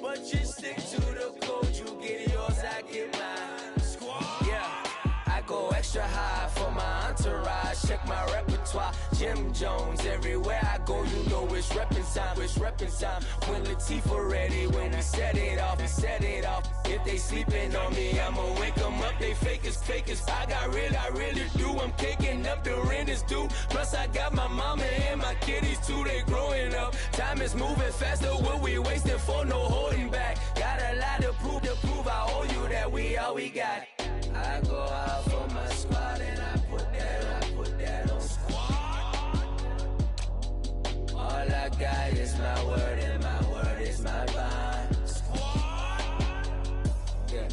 But you stick to the code, you get yours, I get mine. Squad. Yeah, I go extra high for my entourage. Check my repertoire, Jim Jones. Everywhere I go, you know it's reppin' time. It's reppin' time. When Latifah ready, when we set it off, we set it off. If they sleeping on me, I'ma wake them up. They fakers. I really do. I'm caking up, the rent is due. Plus I got my mama and my kiddies too. They growing up. Time is moving faster. What we wasting for? No holding back. Got a lot to prove. I owe you that we all we got. I go out for my squad and I put that on. All I got is my word and my word is my bond. Yeah,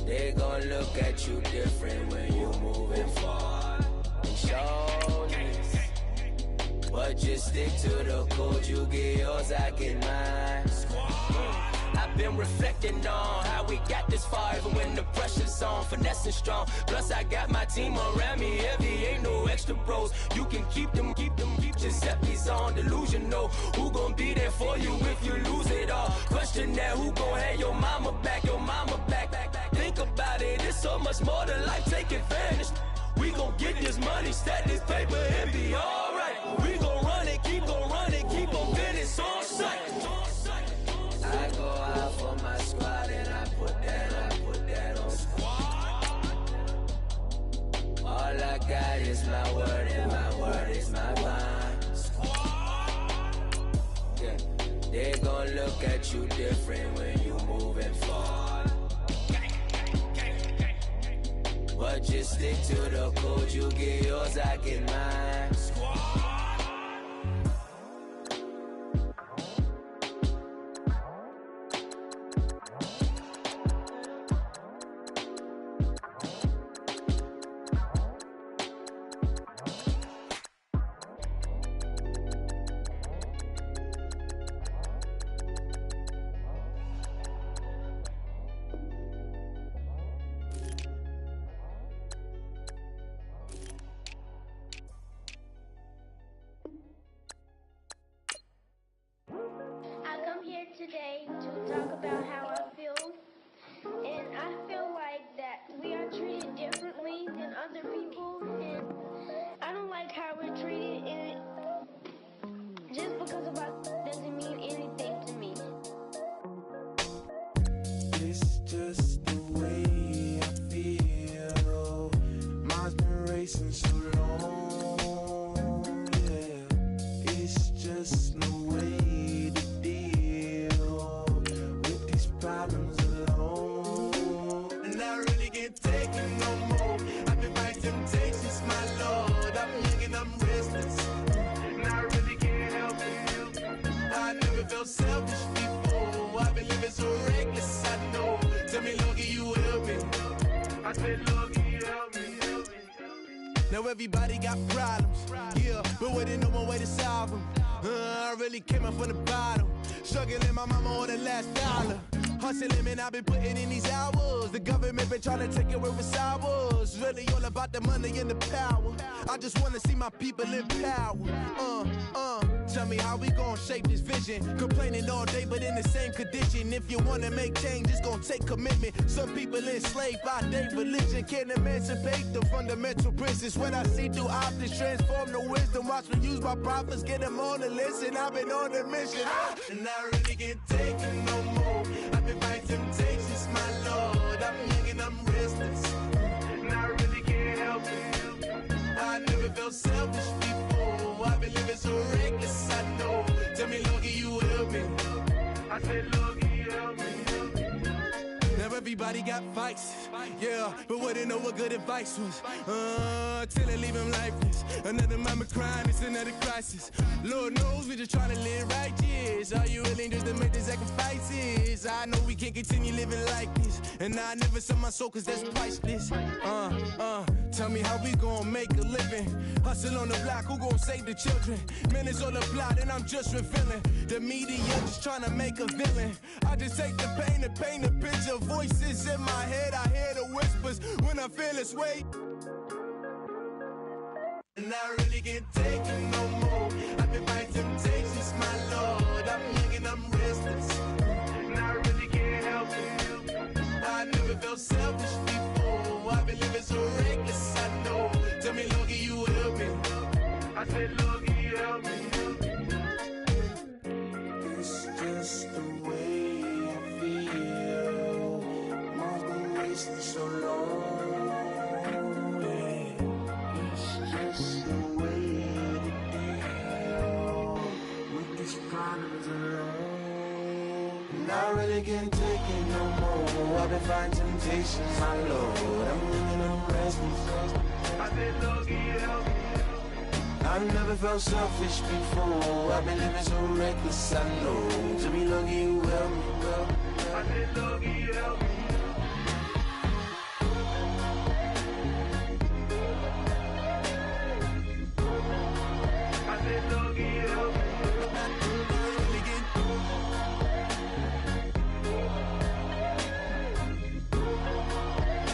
they gon' look at you different when you moving forward. And show this, but just stick to the code. You get yours, I get mine. I've been reflecting on how we got this far, even when the pressure's on, finessing strong. Plus I got my team around me heavy, ain't no extra bros. You can keep them. Giuseppe's on delusional. Who gon' be there for you if you lose it all? Question that, who gon' have your mama back? Think about it, it's so much more to life, take advantage. We gon' get this money, stack this paper, and be alright. We gon' run it, keep on finish on sight. I go out for my squad and I put that on. All I got is my word and my word is my bond. Yeah, they gon' look at you different when you moving forward. But just stick to the code, you get yours, I get mine. Today to talk about how I feel, and I feel like that we are treated differently than other people, and I don't like how we're treated, and just because of us doesn't mean anything to me. It's just the way I feel. Mine's been racing so long, yeah. It's just no way to deal with these problems alone. And I really can't take it no more. I've been fighting temptations, my Lord. I'm young and I'm restless, and I really can't help it. I never felt selfish before. I've been living so reckless, I know. Tell me, Lord, can you help me? I said, Lord, can you help me? Now everybody got problems, yeah, but waiting no more way to solve them. I really came up from the bottom, struggling my mama on the last dollar. Hustling, man, I've been putting in these hours. The government been trying to take away what's ours. Really all about the money and the power. I just wanna see my people in power. Tell me how we gon' shape this vision. Complaining all day, but in the same condition. If you wanna make change, it's gon' take commitment. Some people enslaved by their religion can't emancipate the fundamental principles. What I see through optics transform the wisdom. Watch me use my prophets, get them on the list, and I've been on a mission. And I really can't take it no more. I've been fighting temptations, my Lord. I'm young and I'm restless, and I really can't help it. I never felt selfish before. I've been living so reckless, I know. Tell me, Lord, can you help me? I said, Lord, can you help me? Now everybody got fights. Yeah, but wouldn't know what good advice was. Till they leave him lifeless. Another mama crying, it's another crisis. Lord knows we just trying to live righteous. Are you willing just to make the sacrifices? I know we can't continue living like this. And I never sell my soul cause that's priceless. Tell me how we gon' make a living. Hustle on the block, who gon' save the children? Man, it's all a plot and I'm just revealing. The media just trying to make a villain. I just take the pain and paint a picture. Voices in my head, I hear the whispers when I feel this way. And I really can't take it no more. I've been fighting temptations, my Lord. I'm young and I'm restless. And I really can't help it. I never felt selfish before. I've been living so reckless, I know. Tell me, Lord, can you help me? I said, Lord, can you help me? It's just the way I feel. Mom's been wasting so long. It's just the way to deal with these problems alone. And I really can't take it no more. I've been fighting temptations, my Lord. I'm living on restless. I said, Lord, can you help me? I never felt selfish before. I've been living so reckless, I know. To me, Lord, can you help me? I said, Lord, can you help me? I said, Lord, can you help me?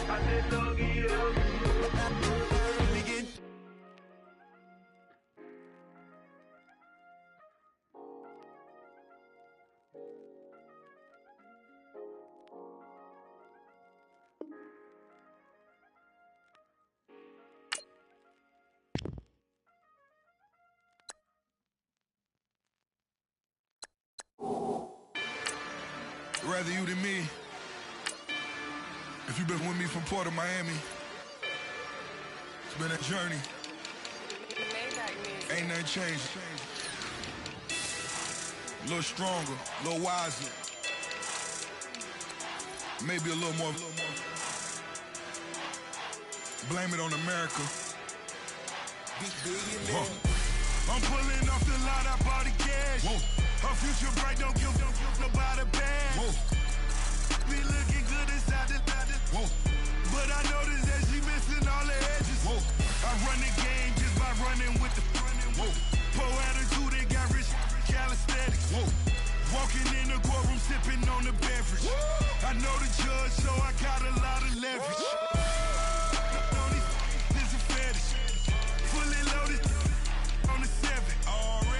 I said, Lord, can you help me? Rather you than me. If you've been with me from Port of Miami, it's been a journey. Ain't nothing changed. A little stronger, a little wiser. Maybe a little more. Blame it on America. I'm pulling off the lot, I bought the cash. Whoa. Her future bright, don't give nobody bad. Whoa. Be looking good inside the whoa. But I noticed that she missing all the edges. Whoa. I run the game just by running with the whoa. Poor attitude, they got rich calisthenics. Whoa. Walking in the courtroom, sipping on the beverage. Whoa. I know the judge, so I got a lot of leverage. This is a fetish. Fully loaded on the 7.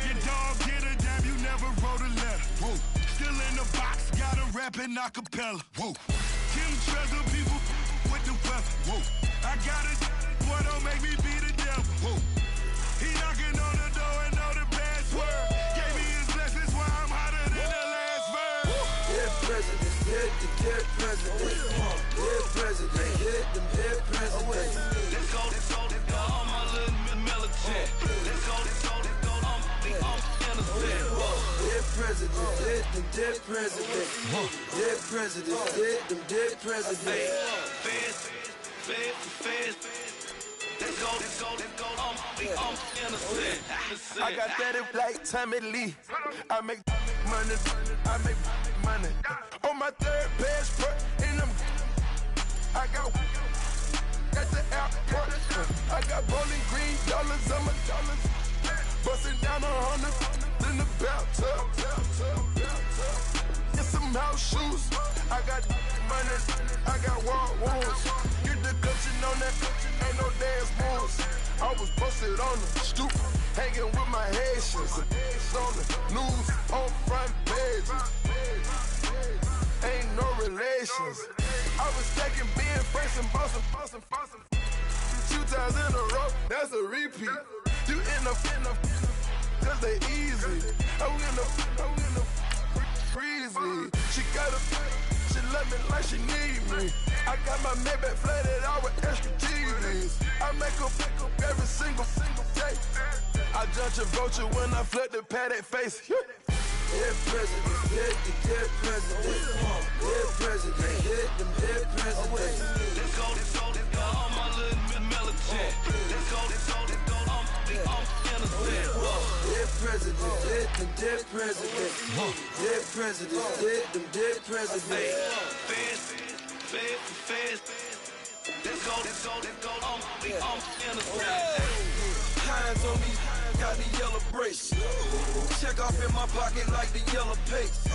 Your dog get a damn, you never wrote a letter. Whoa. Still in the box, got a rapping acapella. Whoa. Kim treasure people with the weapon. Whoa. I got a boy, don't make me be the devil. Whoa. He knocking on the door and know the password. Gave me his blessings while I'm hotter than the last verse. Dead president, dead president. Dead president, dead president. Let's go, all my little militant. Let's go, I'm innocent. Dead president, dead president. Dead president, dead president. Feds. Let's go, I'm innocent. I got that if like Tommy Lee. I make money. On my third passport, and I got at the airport. I got bowling green dollars on my dollars. Busting down 100 in the bathtub. Get some house shoes. I got money. I got war wounds. Get the cushion on that. Ain't no dance moves. I was posted on the stoop, hanging with my Haitians. On the news, on front pages. Ain't no relations. I was stacking being Franks and Boston. 2 times in a row, that's a repeat. You end up, cause they easy. I'm in the breezy. She love me like she need me. I got my Maybach flooded out with extra TVs. I make her every single day. I judge a vulture when I flood the paddock face. Dead president, dead president. Dead president, them dead presidents. Dead presidents, them dead presidents. Fast. Let's go. Hands on me, got the yellow brace. Check off in my pocket like the yellow paste.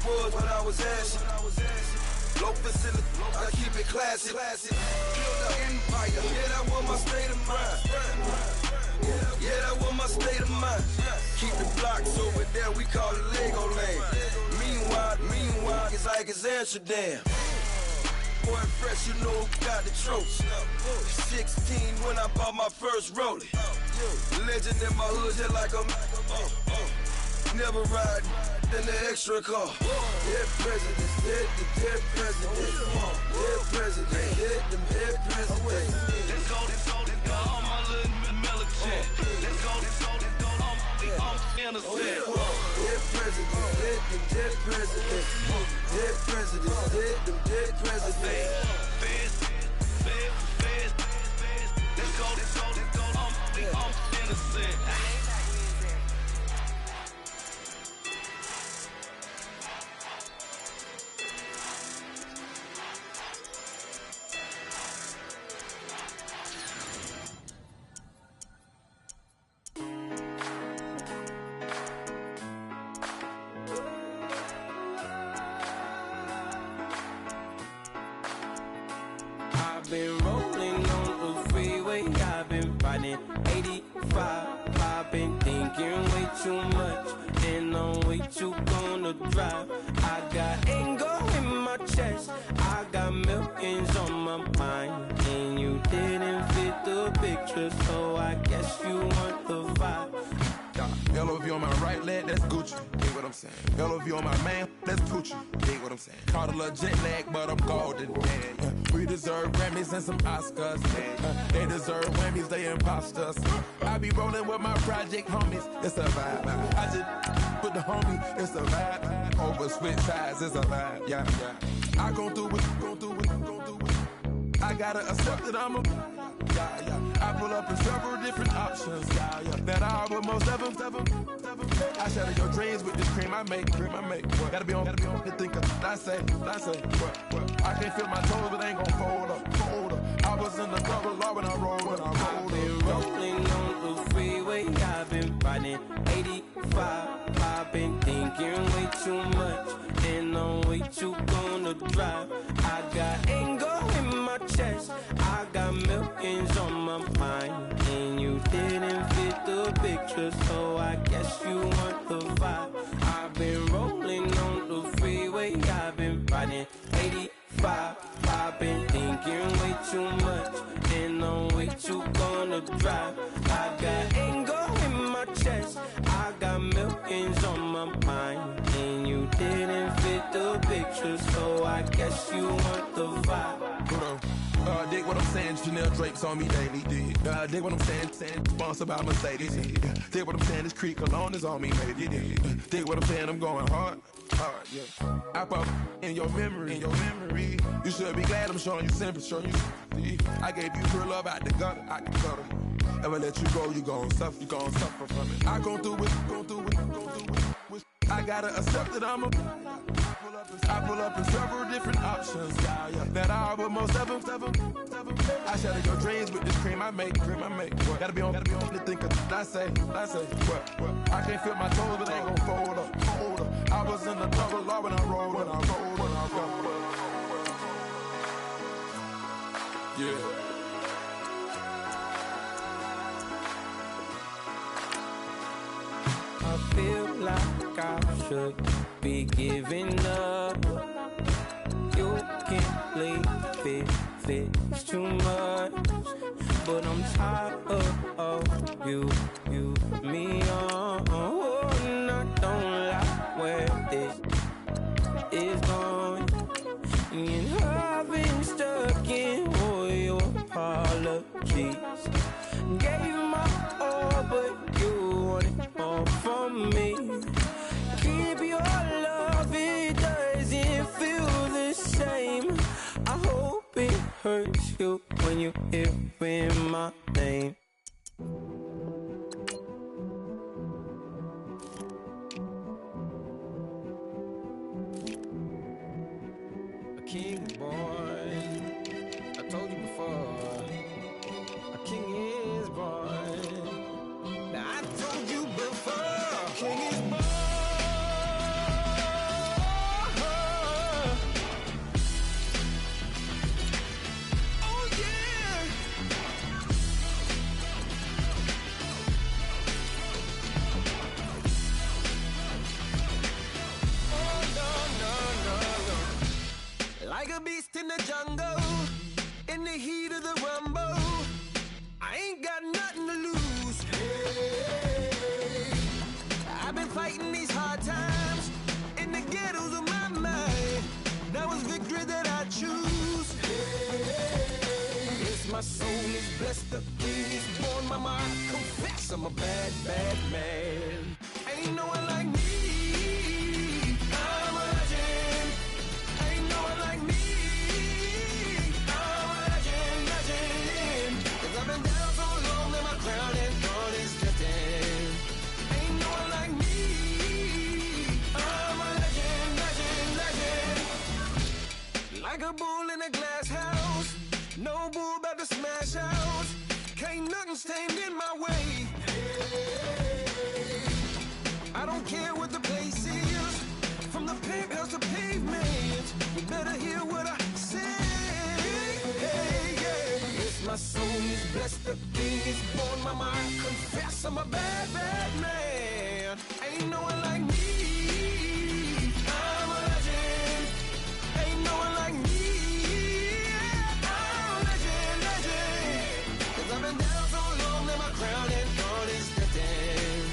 Was when I was asking. Low facility, I keep it classy. Build an empire, yeah, that was my state of mind. Yeah, that was my state of mind. Keep the blocks over there, we call it Lego Land. Meanwhile, it's like it's Amsterdam. Boy, fresh, you know who got the tropes. 16 when I bought my first rollie. Legend in my hood, just like a never ride in the extra car. Dead presidents, dead presidents. Dead presidents, dead presidents. Let's go. All my little military. Let's go. I'm innocent. Dead presidents, dead presidents. Dead presidents, dead presidents. Fast. Let's go. I'm innocent. I've been rolling on the freeway, I've been riding 85. I've been thinking way too much, and I'm way too gonna drive. I got anger in my chest, I got millions on my mind, and you didn't fit the picture, so I guess you want the vibe. Yellow if you on my right leg, that's Gucci. Dig what I'm saying. Yellow if you on my man, that's Gucci. Dig what I'm saying. Caught a little jet lag, but I'm golden. Yeah. We deserve Grammys and some Oscars. They deserve whammies, they imposters. I be rolling with my project homies. It's a vibe. I just put the homie. It's a vibe. Over switch sides, it's a vibe. Yeah. I gon' do it. I gotta accept that I'm a. I pull up in several different options. That I would most ever. I shatter your dreams with this cream I make. Gotta be on the thinker. I say. What? I can't feel my toes, but ain't gon' fold up. I was in the double law when I rolled. I've been rolling on the freeway, I've been riding 85. I've been thinking way too much, and I'm way too gonna drive. I got anger in my chest, I got millions on my mind, and you didn't fit the picture, so I guess you want the vibe. I've been rolling on the freeway, I've been riding 85. I've been thinking way too much, and I'm way too gonna drive. I got anger in my chest, I got millions on my mind, and you didn't fit the picture, so I guess you want the vibe. Dig what I'm saying, Chanel drapes on me daily. Dig what I'm saying, sponsored by Mercedes. Dig what I'm saying, this Creek Cologne is on me, baby. Dig what I'm saying, I'm going hard, yeah. I pop in your memory. You should be glad I'm showing you sympathy. I gave you pure love out the gutter, I can cut them. Ever let you go, you gon' suffer from it. I gon' do it. I gotta accept that I'm a. I pull up in several different options. That I would most ever. I shatter your dreams with this cream I make. Gotta be on the thinker. I say. What? I can't feel my toes, but ain't gon' fold up. I was in the double law when I rolled. Yeah. I feel like I should be giving up. You can't leave it's too much. But I'm tired of you, me on. And I don't like where this is going. And I've been stuck in all your apologies. Gave my all, but you want it all from me. Keep your love, it doesn't feel the same. I hope it hurts you when you hear my name. king is born. I told you before, a king is born. Now I told you before, a king is born. Oh yeah. Like a beast in the jungle, in the heat of the rumble, I ain't got nothing to lose. Hey, I've been fighting these hard times in the ghettos of my mind. Now it's victory that I choose. Hey, yes, my soul is blessed, the king is born. Mama, I confess I'm a bad, bad man. Ain't no one like me. I'm a legend. Ain't no one like me. I'm a legend, legend. 'Cause I've been down so long that my crown and throne is destined. Ain't no one like me. I'm a legend, legend, legend. Like a bull in a glass house. No bull about to smash out. Can't nothing stand in my way. I don't care what the place is, from the penthouse to pavement. You better hear what I say. Hey, yeah. Yes, my soul is blessed, the king is born. Mama, I confess I'm a bad, bad man. Ain't no one like me. I'm a legend. Ain't no one like me. I'm a legend, legend. 'Cause I've been down so long that my crown and throne is destined.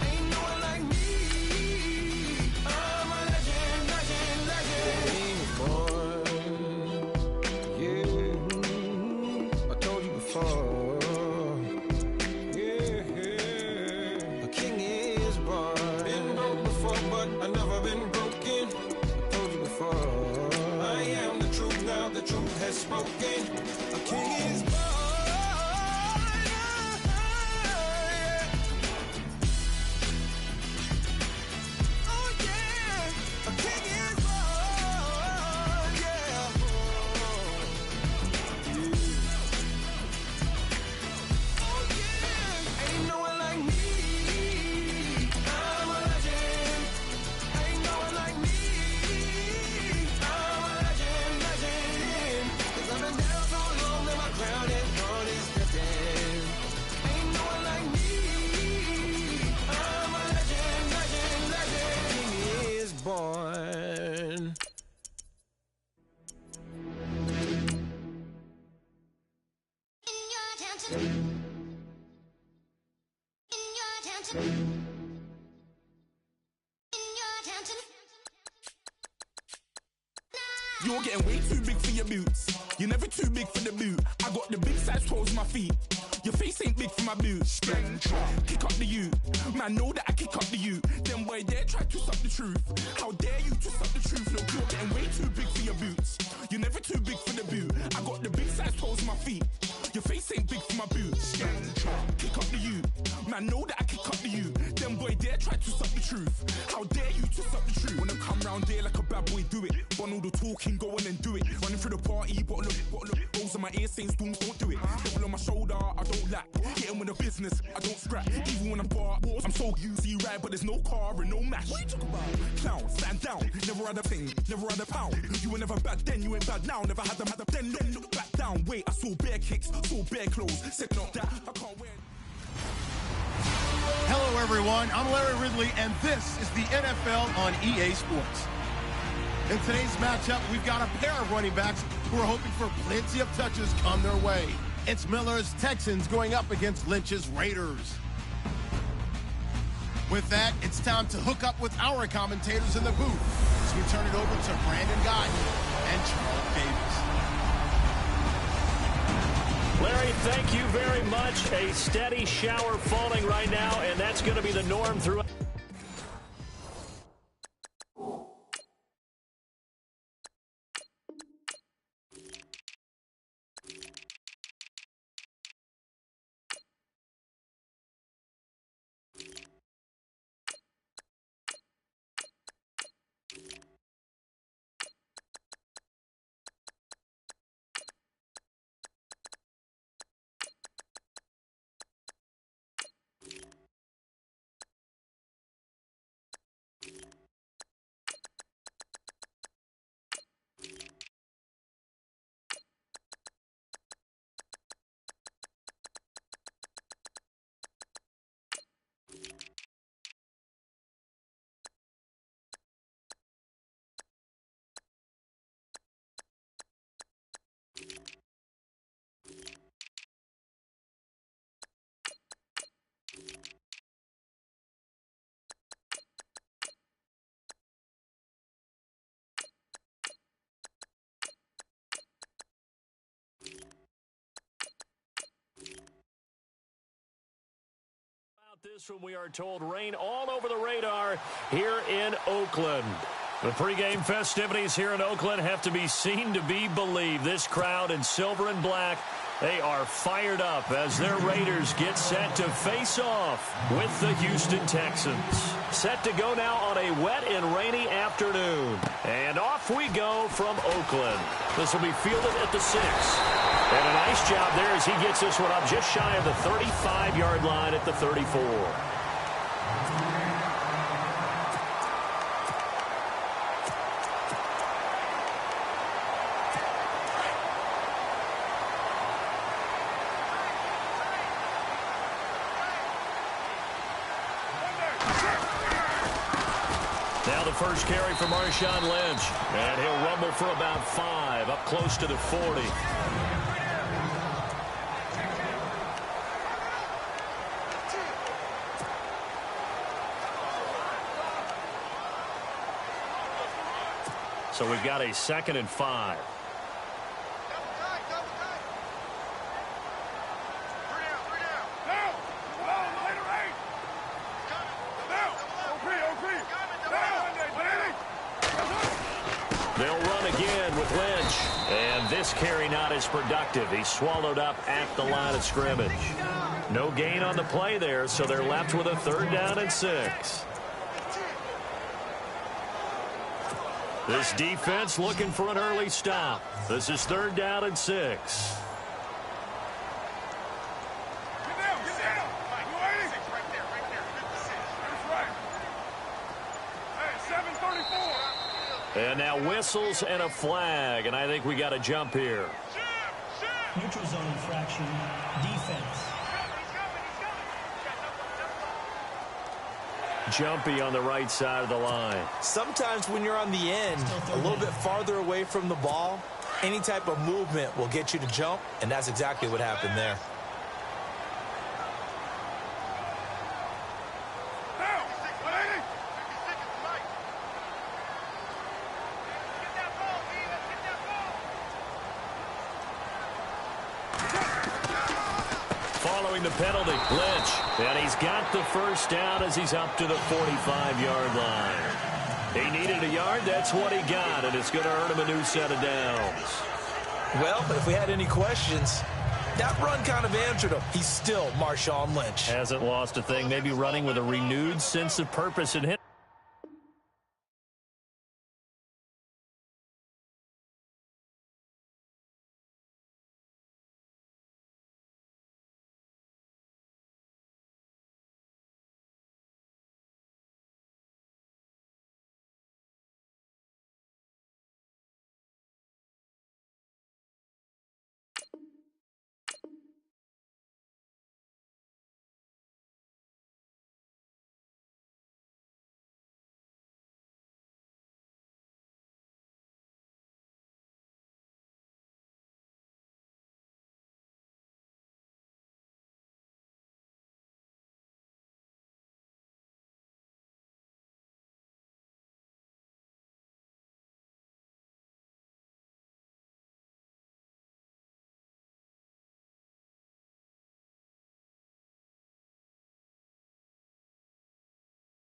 Ain't no one like me. I'm a legend, legend, legend. King is born. Yeah, I told you before. Yeah, a king is born. Been broke before, but I never been broken. I told you before. I am the truth now. The truth has spoken. A king is born. Born. You're getting way too big for your boots. You're never too big for the boot. I got the big size toes on my feet. Your face ain't big for my boots. Kick up the you. Man, know that I kick up the you. Them boy there try to suck the truth. How dare you to suck the truth? Look, you're getting way too big for your boots. You're never too big for the boot. I got the big size toes on my feet. Your face ain't big for my boots. Kick up the you. Man, know that I kick up the you. Them boy there try to suck the truth. How dare you to suck the truth? Wanna come round there like a bad boy, do it. Want all the talking, go on and do it. Running through the party, bottle up. Rolls on my ear saying storms, don't do it. Devil on my shoulder, I don't lack. Hitting with a business, I don't scrap. Even when I'm bar, I'm so easy ride, but there's no car and no match. What you talking about? Clown, stand down. Never had a thing, never had a pound. You were never bad then, you ain't bad now. Never had them, then look back down. Wait, I saw bare kicks, saw bare clothes. Said not that, I can't wear. Hello, everyone. I'm Larry Ridley, and this is the NFL on EA Sports. In today's matchup, we've got a pair of running backs who are hoping for plenty of touches come their way. It's Miller's Texans going up against Lynch's Raiders. With that, it's time to hook up with our commentators in the booth as we turn it over to Brandon Godden and Charles Davis. Larry, thank you very much. A steady shower falling right now, and that's going to be the norm throughout. This one we are told rain all over the radar here in Oakland. The pregame festivities here in Oakland have to be seen to be believed. This crowd in silver and black, they are fired up as their Raiders get set to face off with the Houston Texans. Set to go now on a wet and rainy afternoon. And off we go from Oakland. This will be fielded at the 6. And a nice job there as he gets this one up just shy of the 35-yard line at the 34. Now the first carry for Marshawn Lynch. And he'll rumble for about 5, up close to the 40. So we've got a 2nd and 5. They'll run again with Lynch. And this carry not as productive. He's swallowed up at the line of scrimmage. No gain on the play there, so they're left with a 3rd down and 6. This defense looking for an early stop. This is 3rd down and 6. And now whistles and a flag, and I think we got a jump here. Neutral zone infraction, defense. Jumpy on the right side of the line. Sometimes when you're on the end, a little bit farther away from the ball, any type of movement will get you to jump, and that's exactly what happened there. Following the penalty, Lynch. And he's got the first down as he's up to the 45-yard line. He needed a yard, that's what he got, and it's going to earn him a new set of downs. Well, if we had any questions, that run kind of answered him. He's still Marshawn Lynch. Hasn't lost a thing, maybe running with a renewed sense of purpose and hit.